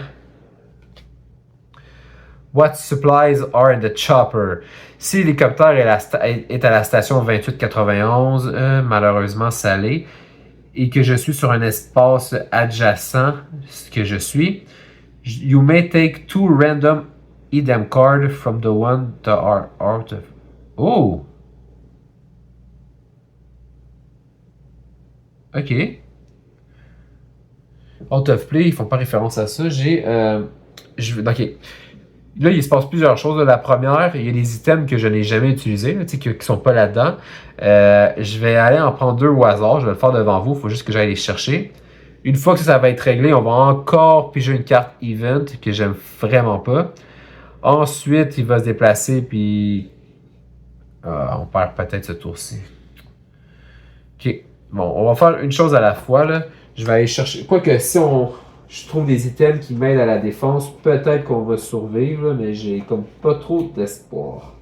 What supplies are in the chopper? Si l'hélicoptère est à la station 2891, malheureusement ça l'est, et que je suis sur un espace adjacent, ce que je suis, you may take 2 random item cards from the one that are out of... Oh! Ok. Out of play, ils font pas référence à ça. Ok. Là, il se passe plusieurs choses. La première, il y a des items que je n'ai jamais utilisés, là, qui ne sont pas là-dedans. Je vais aller en prendre 2 au hasard. Je vais le faire devant vous. Il faut juste que j'aille les chercher. Une fois que ça va être réglé, on va encore piger une carte event que j'aime vraiment pas. Ensuite, il va se déplacer, puis on perd peut-être ce tour-ci. Ok. Bon, on va faire une chose à la fois, là. Je vais aller chercher... Quoique, si je trouve des items qui m'aident à la défense, peut-être qu'on va survivre, là, mais j'ai comme pas trop d'espoir.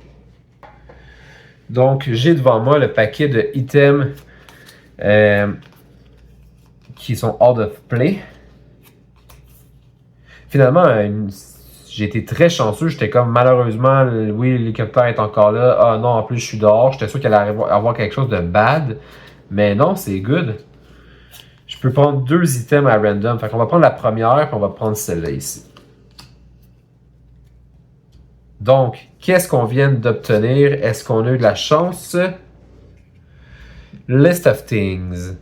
Donc, j'ai devant moi le paquet de items qui sont out of play. Finalement, j'ai été très chanceux. J'étais comme, malheureusement, oui, l'hélicoptère est encore là. Ah non, en plus, je suis dehors. J'étais sûr qu'elle allait avoir quelque chose de bad. Mais non, c'est good. Je peux prendre 2 items à random. Fait qu'on va prendre la première, puis on va prendre celle-là ici. Donc, qu'est-ce qu'on vient d'obtenir? Est-ce qu'on a eu de la chance? List of things.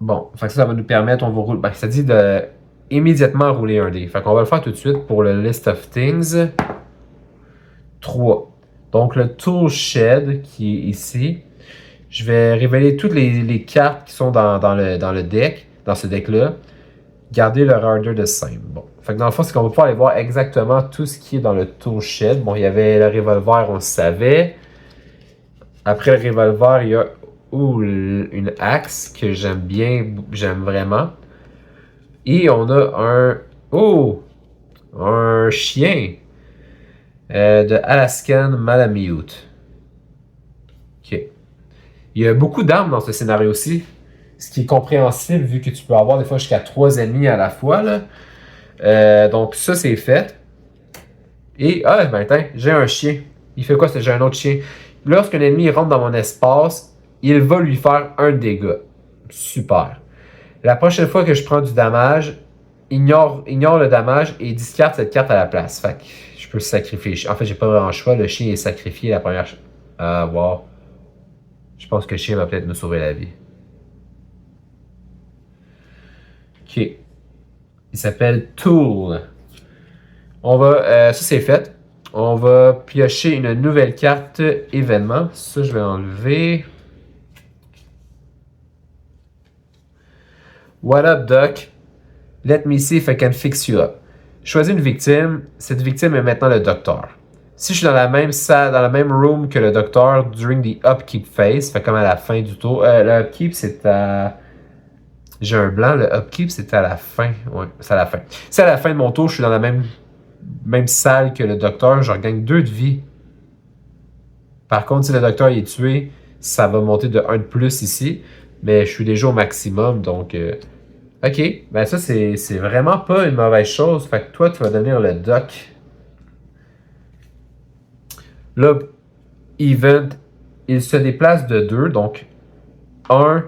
Bon, fait que ça va nous permettre, on va rouler. Ben, ça dit de immédiatement rouler un dé. Fait qu'on va le faire tout de suite pour le list of things. 3. Donc le tool shed qui est ici. Je vais révéler toutes les cartes qui sont dans le deck, dans ce deck-là. Garder leur order de same. Bon. Fait que dans le fond, c'est qu'on va pouvoir aller voir exactement tout ce qui est dans le tool shed. Bon, il y avait le revolver, on le savait. Après le revolver, il y a une axe que j'aime bien, j'aime vraiment. Et on a un chien de Alaskan Malamute. Ok. Il y a beaucoup d'armes dans ce scénario-ci, ce qui est compréhensible vu que tu peux avoir des fois jusqu'à 3 ennemis à la fois. Là. Donc ça, c'est fait. Et, ben attends, j'ai un chien. Il fait quoi? J'ai un autre chien. Lorsqu'un ennemi rentre dans mon espace, il va lui faire un dégât. Super. La prochaine fois que je prends du damage, ignore le damage et discarte cette carte à la place. Fait que je peux sacrifier. En fait, j'ai pas vraiment le choix. Le chien est sacrifié la première. Wow. Je pense que le chien va peut-être me sauver la vie. Ok. Il s'appelle Tool. On va. Ça, c'est fait. On va piocher une nouvelle carte événement. Ça, je vais enlever. What up, Doc? Let me see if I can fix you up. Choisis une victime. Cette victime est maintenant le docteur. Si je suis dans la même salle, dans la même room que le docteur during the upkeep phase, fait comme à la fin du tour. Le upkeep, c'est à. J'ai un blanc, le upkeep, c'était à la fin. Ouais, c'est à la fin. Si à la fin de mon tour, je suis dans la même salle que le docteur, je regagne 2 de vie. Par contre, si le docteur est tué, ça va monter de 1 de plus ici. Mais je suis déjà au maximum, donc. Ok, ben ça, c'est vraiment pas une mauvaise chose. Fait que toi, tu vas devenir le doc. Là, event, il se déplace de 2, donc 1,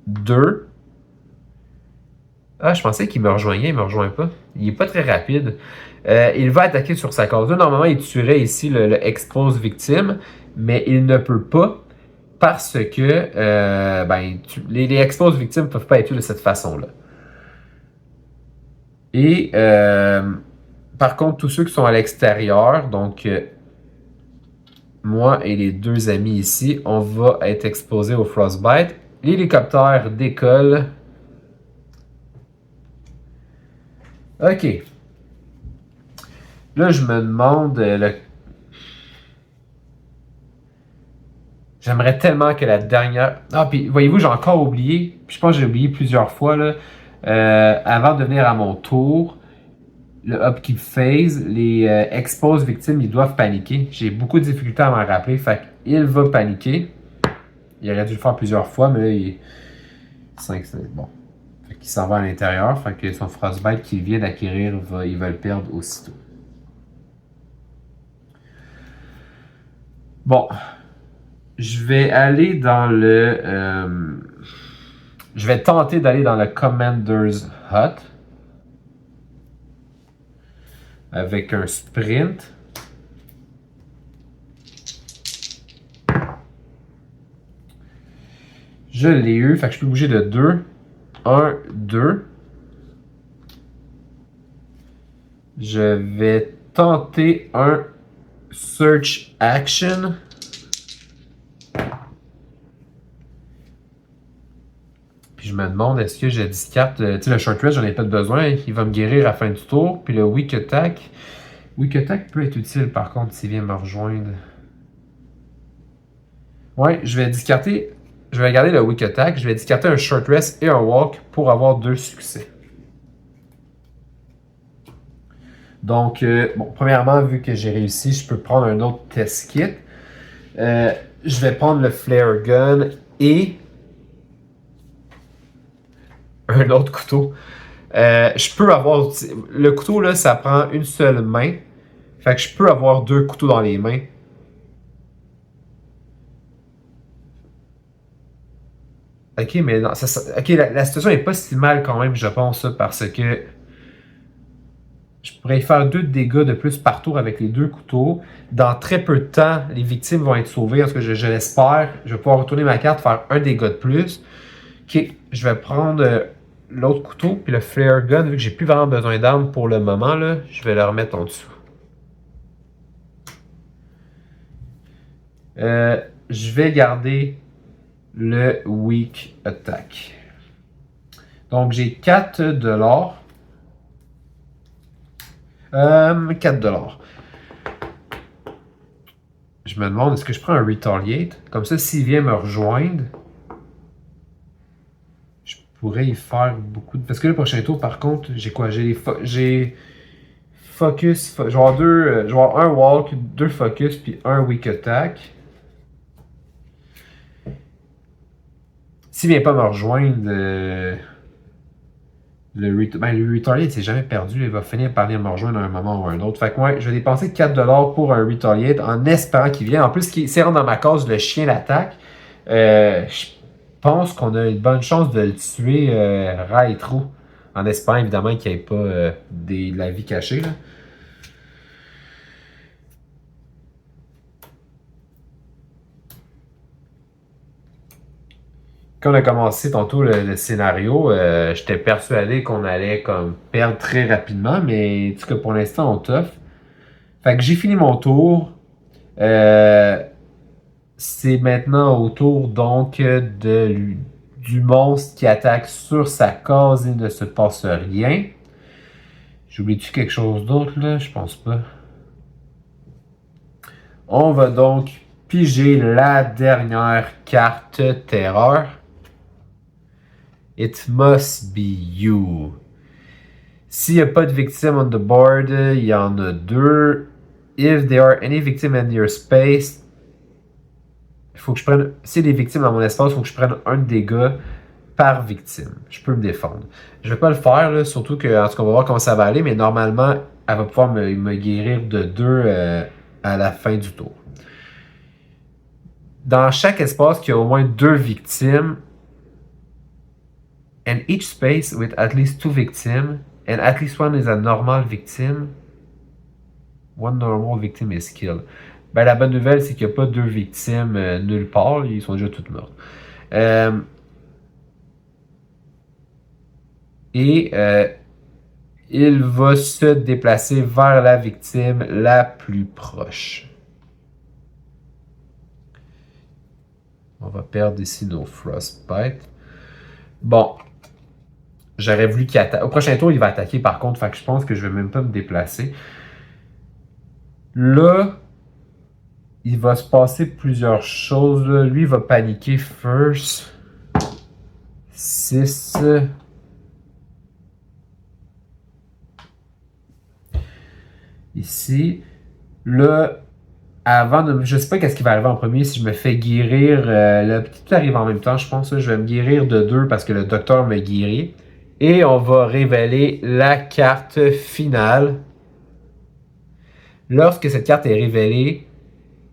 2. Ah, je pensais qu'il me rejoignait, il me rejoint pas. Il est pas très rapide. Il va attaquer sur sa cause. Là, normalement, il tuerait ici le expose victime, mais il ne peut pas parce que les expose victimes ne peuvent pas être tués de cette façon-là. Et par contre, tous ceux qui sont à l'extérieur, donc moi et les 2 amis ici, on va être exposés au frostbite. L'hélicoptère décolle. Ok. Là, je me demande. J'aimerais tellement que la dernière. Ah, puis voyez-vous, j'ai encore oublié. Puis je pense que j'ai oublié plusieurs fois. Là, avant de venir à mon tour, le upkeep phase, les expose victimes, ils doivent paniquer. J'ai beaucoup de difficultés à m'en rappeler. Fait qu'il va paniquer. Il aurait dû le faire plusieurs fois, mais là, il. 5, bon. Fait qu'il s'en va à l'intérieur. Fait que son frostbite qu'il vient d'acquérir, il va le perdre aussitôt. Bon. Je vais aller dans le. Je vais tenter d'aller dans le Commander's Hut. Avec un sprint. Je l'ai eu. Fait que je peux bouger de 2. 1, 2. Je vais tenter un Search Action. Puis je me demande, est-ce que je discarte. Tu sais, le Short Rest, j'en ai pas besoin. Il va me guérir à la fin du tour. Puis le Weak Attack. Weak Attack peut être utile par contre s'il vient me rejoindre. Ouais, je vais discarter. Je vais garder le Weak Attack. Je vais discarter un Short Rest et un Walk pour avoir 2 succès. Donc, bon, premièrement, vu que j'ai réussi, je peux prendre un autre test kit. Je vais prendre le Flare Gun et un autre couteau. Je peux avoir. Le couteau, là, ça prend une seule main. Fait que je peux avoir 2 couteaux dans les mains. Ok, mais non, ok, la situation est pas si mal quand même, je pense, parce que je pourrais faire 2 dégâts de plus par tour avec les 2 couteaux. Dans très peu de temps, les victimes vont être sauvées. Parce que je l'espère. Je vais pouvoir retourner ma carte, faire 1 dégât de plus. Ok, je vais prendre l'autre couteau, puis le flare gun, vu que j'ai plus vraiment besoin d'armes pour le moment, là, je vais le remettre en dessous. Je vais garder le weak attack. Donc j'ai 4 $. 4 $. Je me demande, est-ce que je prends un retaliate? Comme ça, s'il vient me rejoindre, je pourrais y faire beaucoup de... Parce que le prochain tour, par contre, j'ai quoi? J'ai focus... Je vais avoir un walk, 2 focus, puis un weak attack. S'il vient pas me rejoindre, le Retaliate, c'est jamais perdu. Il va finir par venir me rejoindre à un moment ou à un autre. Fait que ouais, je vais dépenser 4$ pour un Retaliate en espérant qu'il vienne. En plus, s'il rentre dans ma case, le chien l'attaque. Je pense qu'on a une bonne chance de le tuer ras et trou. En espérant évidemment qu'il n'y ait pas de la vie cachée. Là. Quand on a commencé tantôt le scénario, j'étais persuadé qu'on allait comme perdre très rapidement, mais en tout cas pour l'instant on toffe. Fait que j'ai fini mon tour. C'est maintenant au tour donc du monstre qui attaque sur sa case et ne se passe rien. J'oublie-tu quelque chose d'autre là? Je pense pas. On va donc piger la dernière carte terreur. It must be you. S'il n'y a pas de victimes on the board, il y en a deux. If there are any victims in your space, il faut que je prenne. S'il y a des victimes dans mon espace, il faut que je prenne un dégât par victime. Je peux me défendre. Je vais pas le faire, là, surtout que, en tout cas, on va voir comment ça va aller, mais normalement, elle va pouvoir me guérir de 2 à la fin du tour. Dans chaque espace qui a au moins 2 victimes, and each space with at least 2 victims, and at least one is a normal victim, one normal victim is killed. Ben, la bonne nouvelle, c'est qu'il n'y a pas 2 victimes nulle part, ils sont déjà toutes mortes. Et il va se déplacer vers la victime la plus proche. On va perdre ici nos Frostbite. Bon. J'aurais voulu qu'il attaque. Au prochain tour, il va attaquer par contre. Fait que je pense que je vais même pas me déplacer. Là, il va se passer plusieurs choses. Là. Lui, il va paniquer first. 6. Ici. Là, avant de. Je sais pas qu'est-ce qui va arriver en premier. Si je me fais guérir. Là, tout arrive en même temps, je pense. Là, je vais me guérir de 2 parce que le docteur me guérit. Et on va révéler la carte finale. Lorsque cette carte est révélée,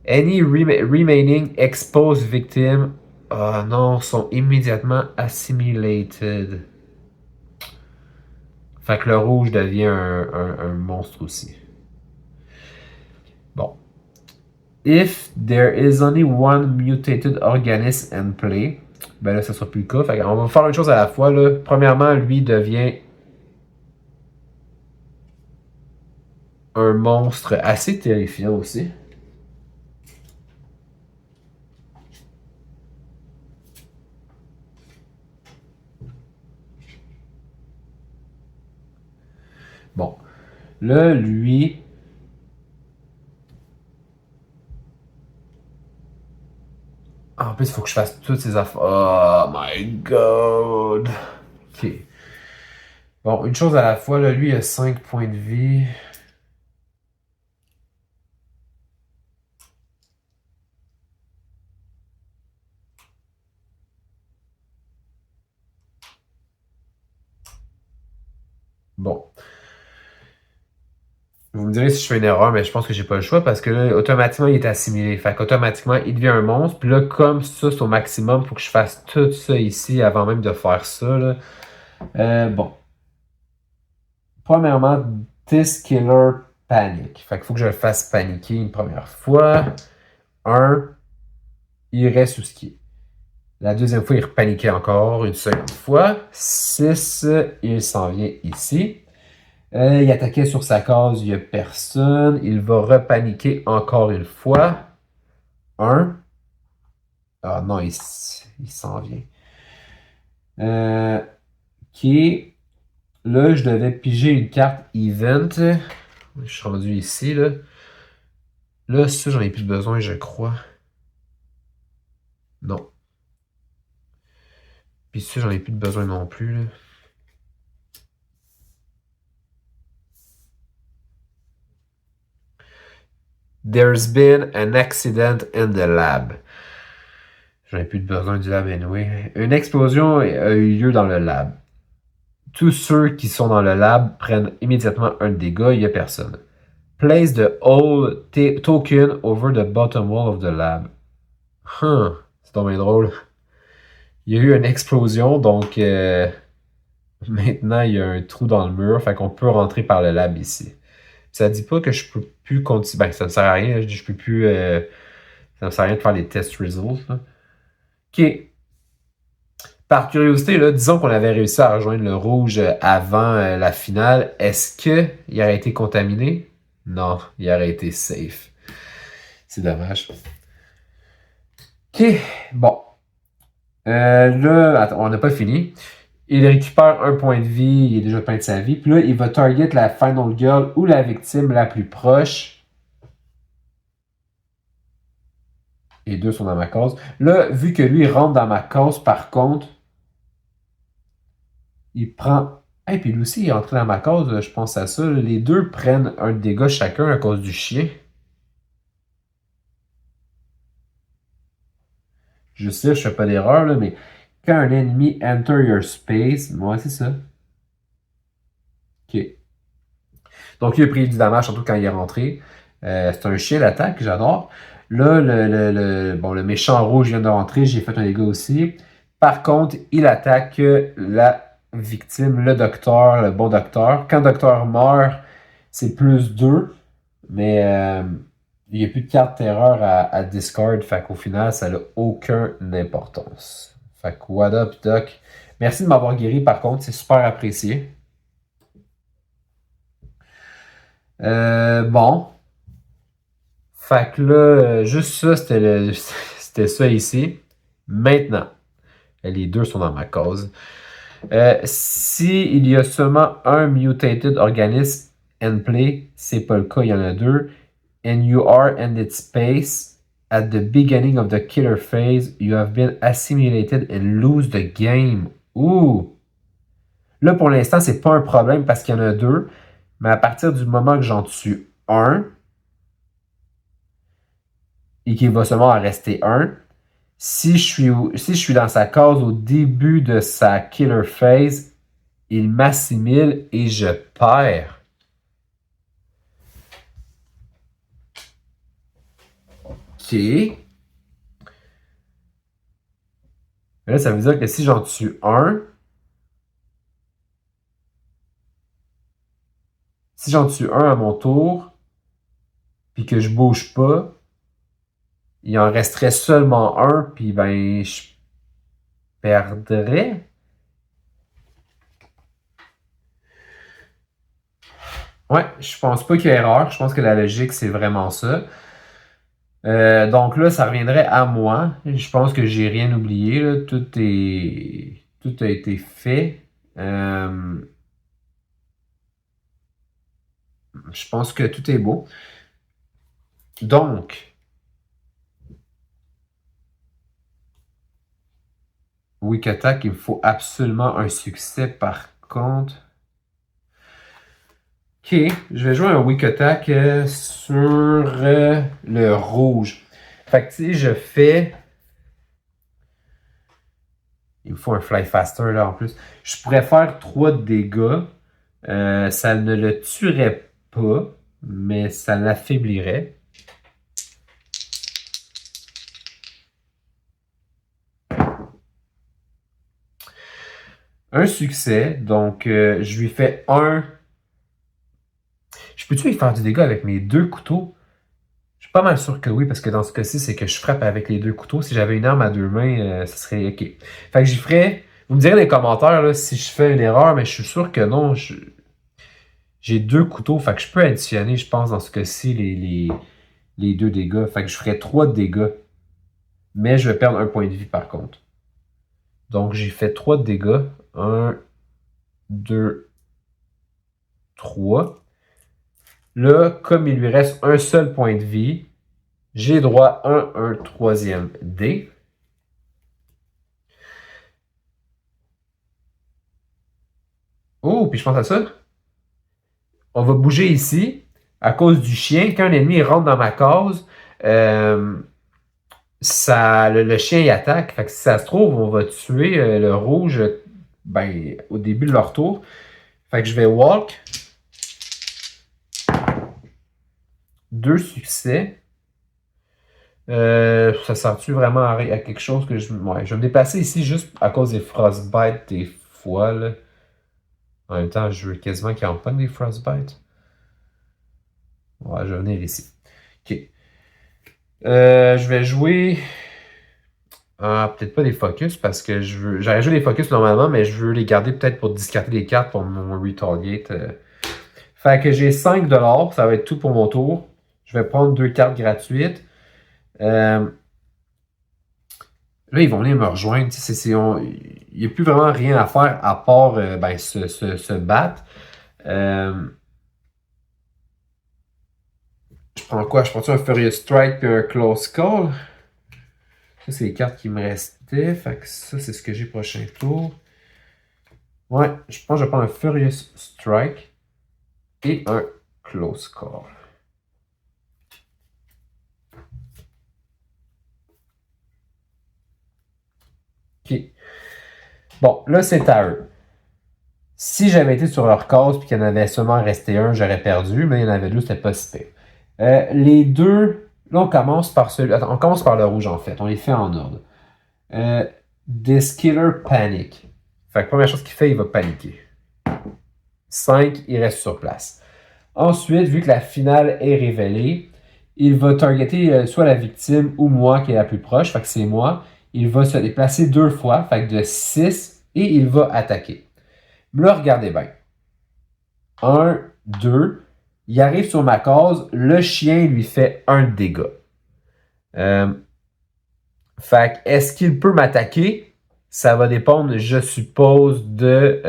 any remaining exposed victims sont immédiatement assimilated. Fait que le rouge devient un monstre aussi. Bon. If there is only one mutated organism in play, ben là, ça sera plus le cas. Fait qu'on va faire une chose à la fois. Là. Premièrement, lui devient un monstre assez terrifiant aussi. Bon. Là, lui. En plus, il faut que je fasse toutes ces affaires. Oh my god. Ok. Bon, une chose à la fois, là, lui, il a 5 points de vie. Bon. Vous me direz si je fais une erreur, mais je pense que j'ai pas le choix parce que là, automatiquement, il est assimilé. Fait qu'automatiquement, il devient un monstre. Puis là, comme ça, c'est au maximum, il faut que je fasse tout ça ici avant même de faire ça. Là. Bon. Premièrement, this killer panic. Fait qu'il faut que je le fasse paniquer une première fois. 1, il reste où ce qui est. La deuxième fois, il repaniquait encore une seconde fois. 6, il s'en vient ici. Il attaquait sur sa case, il n'y a personne. Il va repaniquer encore une fois. 1. Ah non, il s'en vient. Ok. Là, je devais piger une carte event. Je suis rendu ici. Là, ça, j'en ai plus besoin, je crois. Non. Puis ça, j'en ai plus de besoin non plus. Là. There's been an accident in the lab. J'en ai plus de besoin du lab anyway. Une explosion a eu lieu dans le lab. Tous ceux qui sont dans le lab prennent immédiatement un dégât, il n'y a personne. Place the whole token over the bottom wall of the lab. C'est donc bien drôle. Il y a eu une explosion, donc maintenant il y a un trou dans le mur, fait qu'on peut rentrer par le lab ici. Ça dit pas que je peux plus continuer. Ben, ça ne sert à rien, je dis je peux plus. Ça ne sert à rien de faire les test results. Là. Ok. Par curiosité, là, disons qu'on avait réussi à rejoindre le rouge avant la finale. Est-ce qu'il aurait été contaminé? Non, il aurait été safe. C'est dommage. Ok, bon. Là, attends, on n'a pas fini. Il récupère un point de vie, il est déjà plein de sa vie. Puis là, il va target la final girl ou la victime la plus proche. Les deux sont dans ma case. Là, vu que lui, il rentre dans ma case, par contre, il prend... Et puis lui aussi, il est entré dans ma case, je pense à ça. Les deux prennent un dégât chacun à cause du chien. Je sais, je fais pas d'erreur, là, mais quand un ennemi enter your space, moi, c'est ça. Ok. Donc, il a pris du damage, surtout quand il est rentré. C'est un chien d'attaque, j'adore. Là, le méchant rouge vient de rentrer, j'ai fait un dégât aussi. Par contre, il attaque la victime, le docteur, le bon docteur. Quand le docteur meurt, c'est plus 2, mais il n'y a plus de carte terreur à discard, fait qu'au final, ça n'a aucune importance. Fait que what up, Doc? Merci de m'avoir guéri, par contre, c'est super apprécié. Bon. Fait que là, juste ça, c'était ça ici. Maintenant, les deux sont dans ma case. S'il y a seulement un mutated organisme in play, c'est pas le cas, il y en a deux. And you are in its space at the beginning of the killer phase, you have been assimilated and lose the game. Ouh! Là, pour l'instant, c'est pas un problème parce qu'il y en a deux. Mais à partir du moment que j'en tue un, et qu'il va seulement en rester un, si je suis dans sa case au début de sa killer phase, il m'assimile et je perds. Ok. Là, ça veut dire que si j'en tue un, si j'en tue un à mon tour, puis que je bouge pas, il en resterait seulement un, puis ben, je perdrais. Ouais, je pense pas qu'il y ait erreur. Je pense que la logique, c'est vraiment ça. Donc là, ça reviendrait à moi. Je pense que j'ai rien oublié. Là. Tout a été fait. Je pense que tout est beau. Donc, Week Attack, il me faut absolument un succès par contre. Ok, je vais jouer un Weak Attack sur le rouge. Fait que tu sais, je fais... Il me faut un Fly Faster là en plus. Je pourrais faire 3 de dégâts. Ça ne le tuerait pas, mais ça l'affaiblirait. Un succès, donc je lui fais un... Je peux-tu lui faire du dégât avec mes 2 couteaux? Je suis pas mal sûr que oui, parce que dans ce cas-ci, c'est que je frappe avec les 2 couteaux. Si j'avais une arme à 2 mains, ça serait OK. Fait que j'y ferais... Vous me direz dans les commentaires là, si je fais une erreur, mais je suis sûr que non. J'ai 2 couteaux, fait que je peux additionner, je pense, dans ce cas-ci, les 2 dégâts. Fait que je ferais 3 de dégâts. Mais je vais perdre un point de vie par contre. Donc j'ai fait 3 de dégâts. 1, 2, 3. Là, comme il lui reste un seul point de vie, j'ai droit à un troisième dé. Oh, puis je pense à ça. On va bouger ici. À cause du chien, quand un ennemi rentre dans ma case, le chien y attaque. Fait que si ça se trouve, on va tuer le rouge ben, au début de leur tour. Fait que je vais walk. 2 succès. Ça sert-tu vraiment à quelque chose que je. Ouais, je vais me déplacer ici juste à cause des frostbites des fois. Là. En même temps, je veux quasiment qu'il y en pogne des frostbites. Ouais, je vais venir ici. Ok. Je vais jouer. Ah, peut-être pas des focus parce que je veux. J'aurais joué des focus normalement, mais je veux les garder peut-être pour discarter les cartes pour mon retaliate. Fait que j'ai 5$, ça va être tout pour mon tour. Je vais prendre 2 cartes gratuites. Là, ils vont venir me rejoindre. Il n'y a plus vraiment rien à faire à part ben, se battre. Je prends quoi? Je prends un Furious Strike et un Close Call? Ça, c'est les cartes qui me restaient. Fait que ça, c'est ce que j'ai prochain tour. Ouais, je pense que je vais prendre un Furious Strike et un Close Call. OK. Bon, là, c'est à eux. Si j'avais été sur leur case et qu'il y en avait seulement resté un, j'aurais perdu, mais il y en avait deux, c'était pas si pire. Les deux, là, on commence par Attends, on commence par le rouge, en fait. On les fait en ordre. This Killer Panic. Fait que première chose qu'il fait, il va paniquer. 5, il reste sur place. Ensuite, vu que la finale est révélée, il va targeter soit la victime ou moi qui est la plus proche, fait que c'est moi. Il va se déplacer 2 fois, fait que de 6, et il va attaquer. Là, regardez bien. 1, 2, il arrive sur ma case, le chien lui fait 1 dégât. Fait que, est-ce qu'il peut m'attaquer? Ça va dépendre, je suppose, de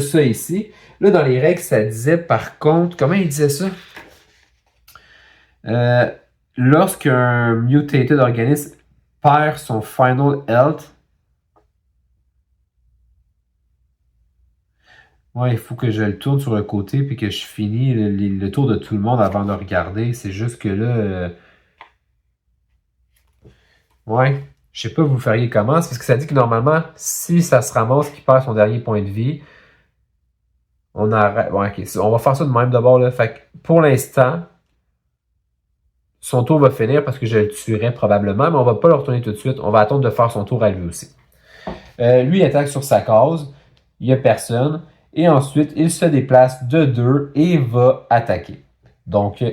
ça ici. Là, dans les règles, ça disait par contre, comment il disait ça? Lorsqu'un mutated organisme perd son final health, ouais, il faut que je le tourne sur le côté puis que je finis le tour de tout le monde avant de regarder. C'est juste que là, ouais, je sais pas, vous feriez comment? C'est parce que ça dit que normalement, si ça se ramasse qu'il perd son dernier point de vie, on arrête. Ouais, ok, on va faire ça de même d'abord. Là. Fait que pour l'instant, son tour va finir parce que je le tuerai probablement, mais on va pas le retourner tout de suite. On va attendre de faire son tour à lui aussi. Lui, il attaque sur sa case. Il n'y a personne. Et ensuite, il se déplace de 2 et va attaquer. Donc,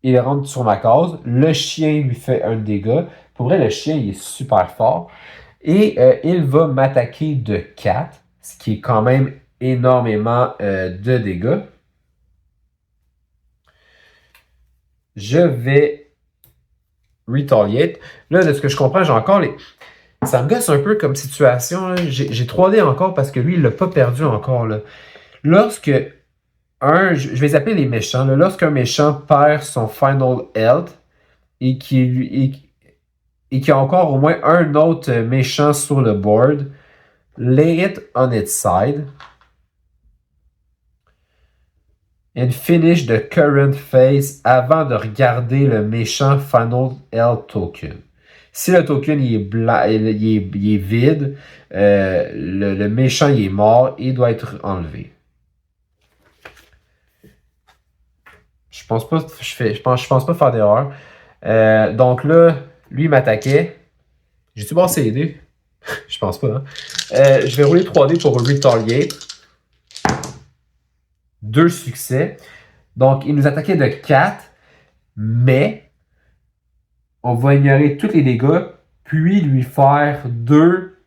il rentre sur ma case. Le chien lui fait un dégât. Pour vrai, le chien, il est super fort. Et il va m'attaquer de 4, ce qui est quand même énormément de dégâts. Je vais retaliate. Là, de ce que je comprends, j'ai encore les... Ça me gosse un peu comme situation. J'ai 3D encore parce que lui, il l'a pas perdu encore. Là. Lorsque je vais les appeler les méchants. Lorsqu'un méchant perd son final health et qu'il y a encore au moins un autre méchant sur le board, lay it on its side and finish the current phase avant de regarder le méchant final health token. Si le token il est, blanc, il est vide, le méchant il est mort et il doit être enlevé. Je pense pas, je pense pas faire d'erreur. Donc là, lui il m'attaquait. J'ai-tu assez aidé? Je pense pas. Hein? Je vais rouler 3D pour retaliate. 2 succès. Donc il nous attaquait de 4, mais on va ignorer tous les dégâts, puis lui faire 2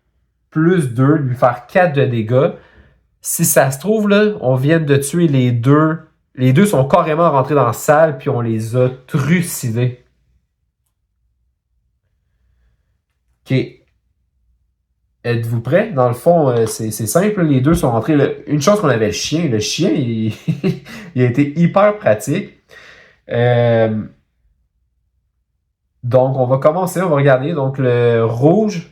plus 2, lui faire 4 de dégâts. Si ça se trouve, là, on vient de tuer les deux. Les deux sont carrément rentrés dans la salle, puis on les a trucidés. OK. Êtes-vous prêts? Dans le fond, c'est simple. Les deux sont rentrés. Une chose qu'on avait le chien. Le chien, il, il a été hyper pratique. Donc, on va commencer. On va regarder. Donc, le rouge.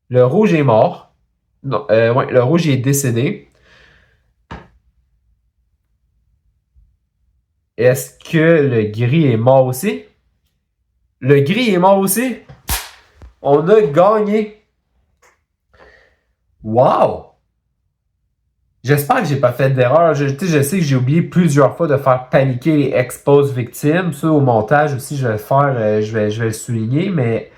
Le rouge est mort. Non, ouais, le rouge est décédé. Est-ce que le gris est mort aussi? Le gris est mort aussi. On a gagné. Wow! J'espère que j'ai pas fait d'erreur. Je sais que j'ai oublié plusieurs fois de faire paniquer les expose victimes. Ça, au montage aussi, je vais le faire, je vais le souligner, mais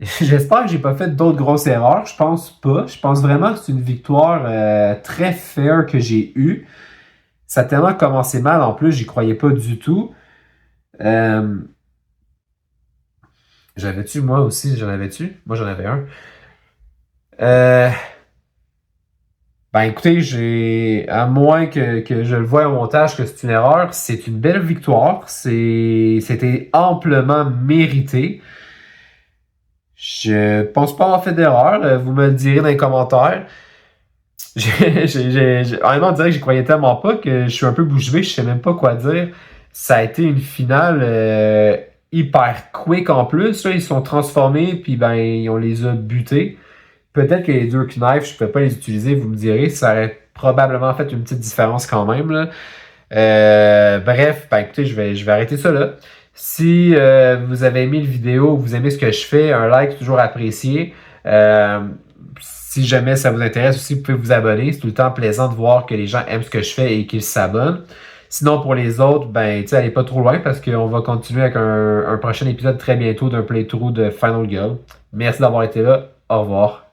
j'espère que j'ai pas fait d'autres grosses erreurs. Je pense pas. Je pense vraiment que c'est une victoire très fair que j'ai eue. Ça a tellement commencé mal en plus, j'y croyais pas du tout. Euh, J'avais-tu, moi aussi, j'en avais-tu? Moi, j'en avais un. Euh, Ben écoutez, à moins que je le voie au montage que c'est une erreur, c'est une belle victoire. C'était amplement mérité. Je pense pas avoir fait d'erreur. Vous me le direz dans les commentaires. Honnêtement, on dirait que j'y croyais tellement pas que je suis un peu bouche bée, je sais même pas quoi dire. Ça a été une finale hyper quick en plus. Là, ils se sont transformés, puis ben, on les a butés. Peut-être que les deux knives, je ne peux pas les utiliser, vous me direz. Ça aurait probablement fait une petite différence quand même, là. Bref, ben écoutez, je vais arrêter ça là. Si vous avez aimé la vidéo, vous aimez ce que je fais, un like toujours apprécié. Si jamais ça vous intéresse aussi, vous pouvez vous abonner. C'est tout le temps plaisant de voir que les gens aiment ce que je fais et qu'ils s'abonnent. Sinon, pour les autres, ben, tu sais, allez pas trop loin parce qu'on va continuer avec un prochain épisode très bientôt d'un playthrough de Final Girl. Merci d'avoir été là. Au revoir.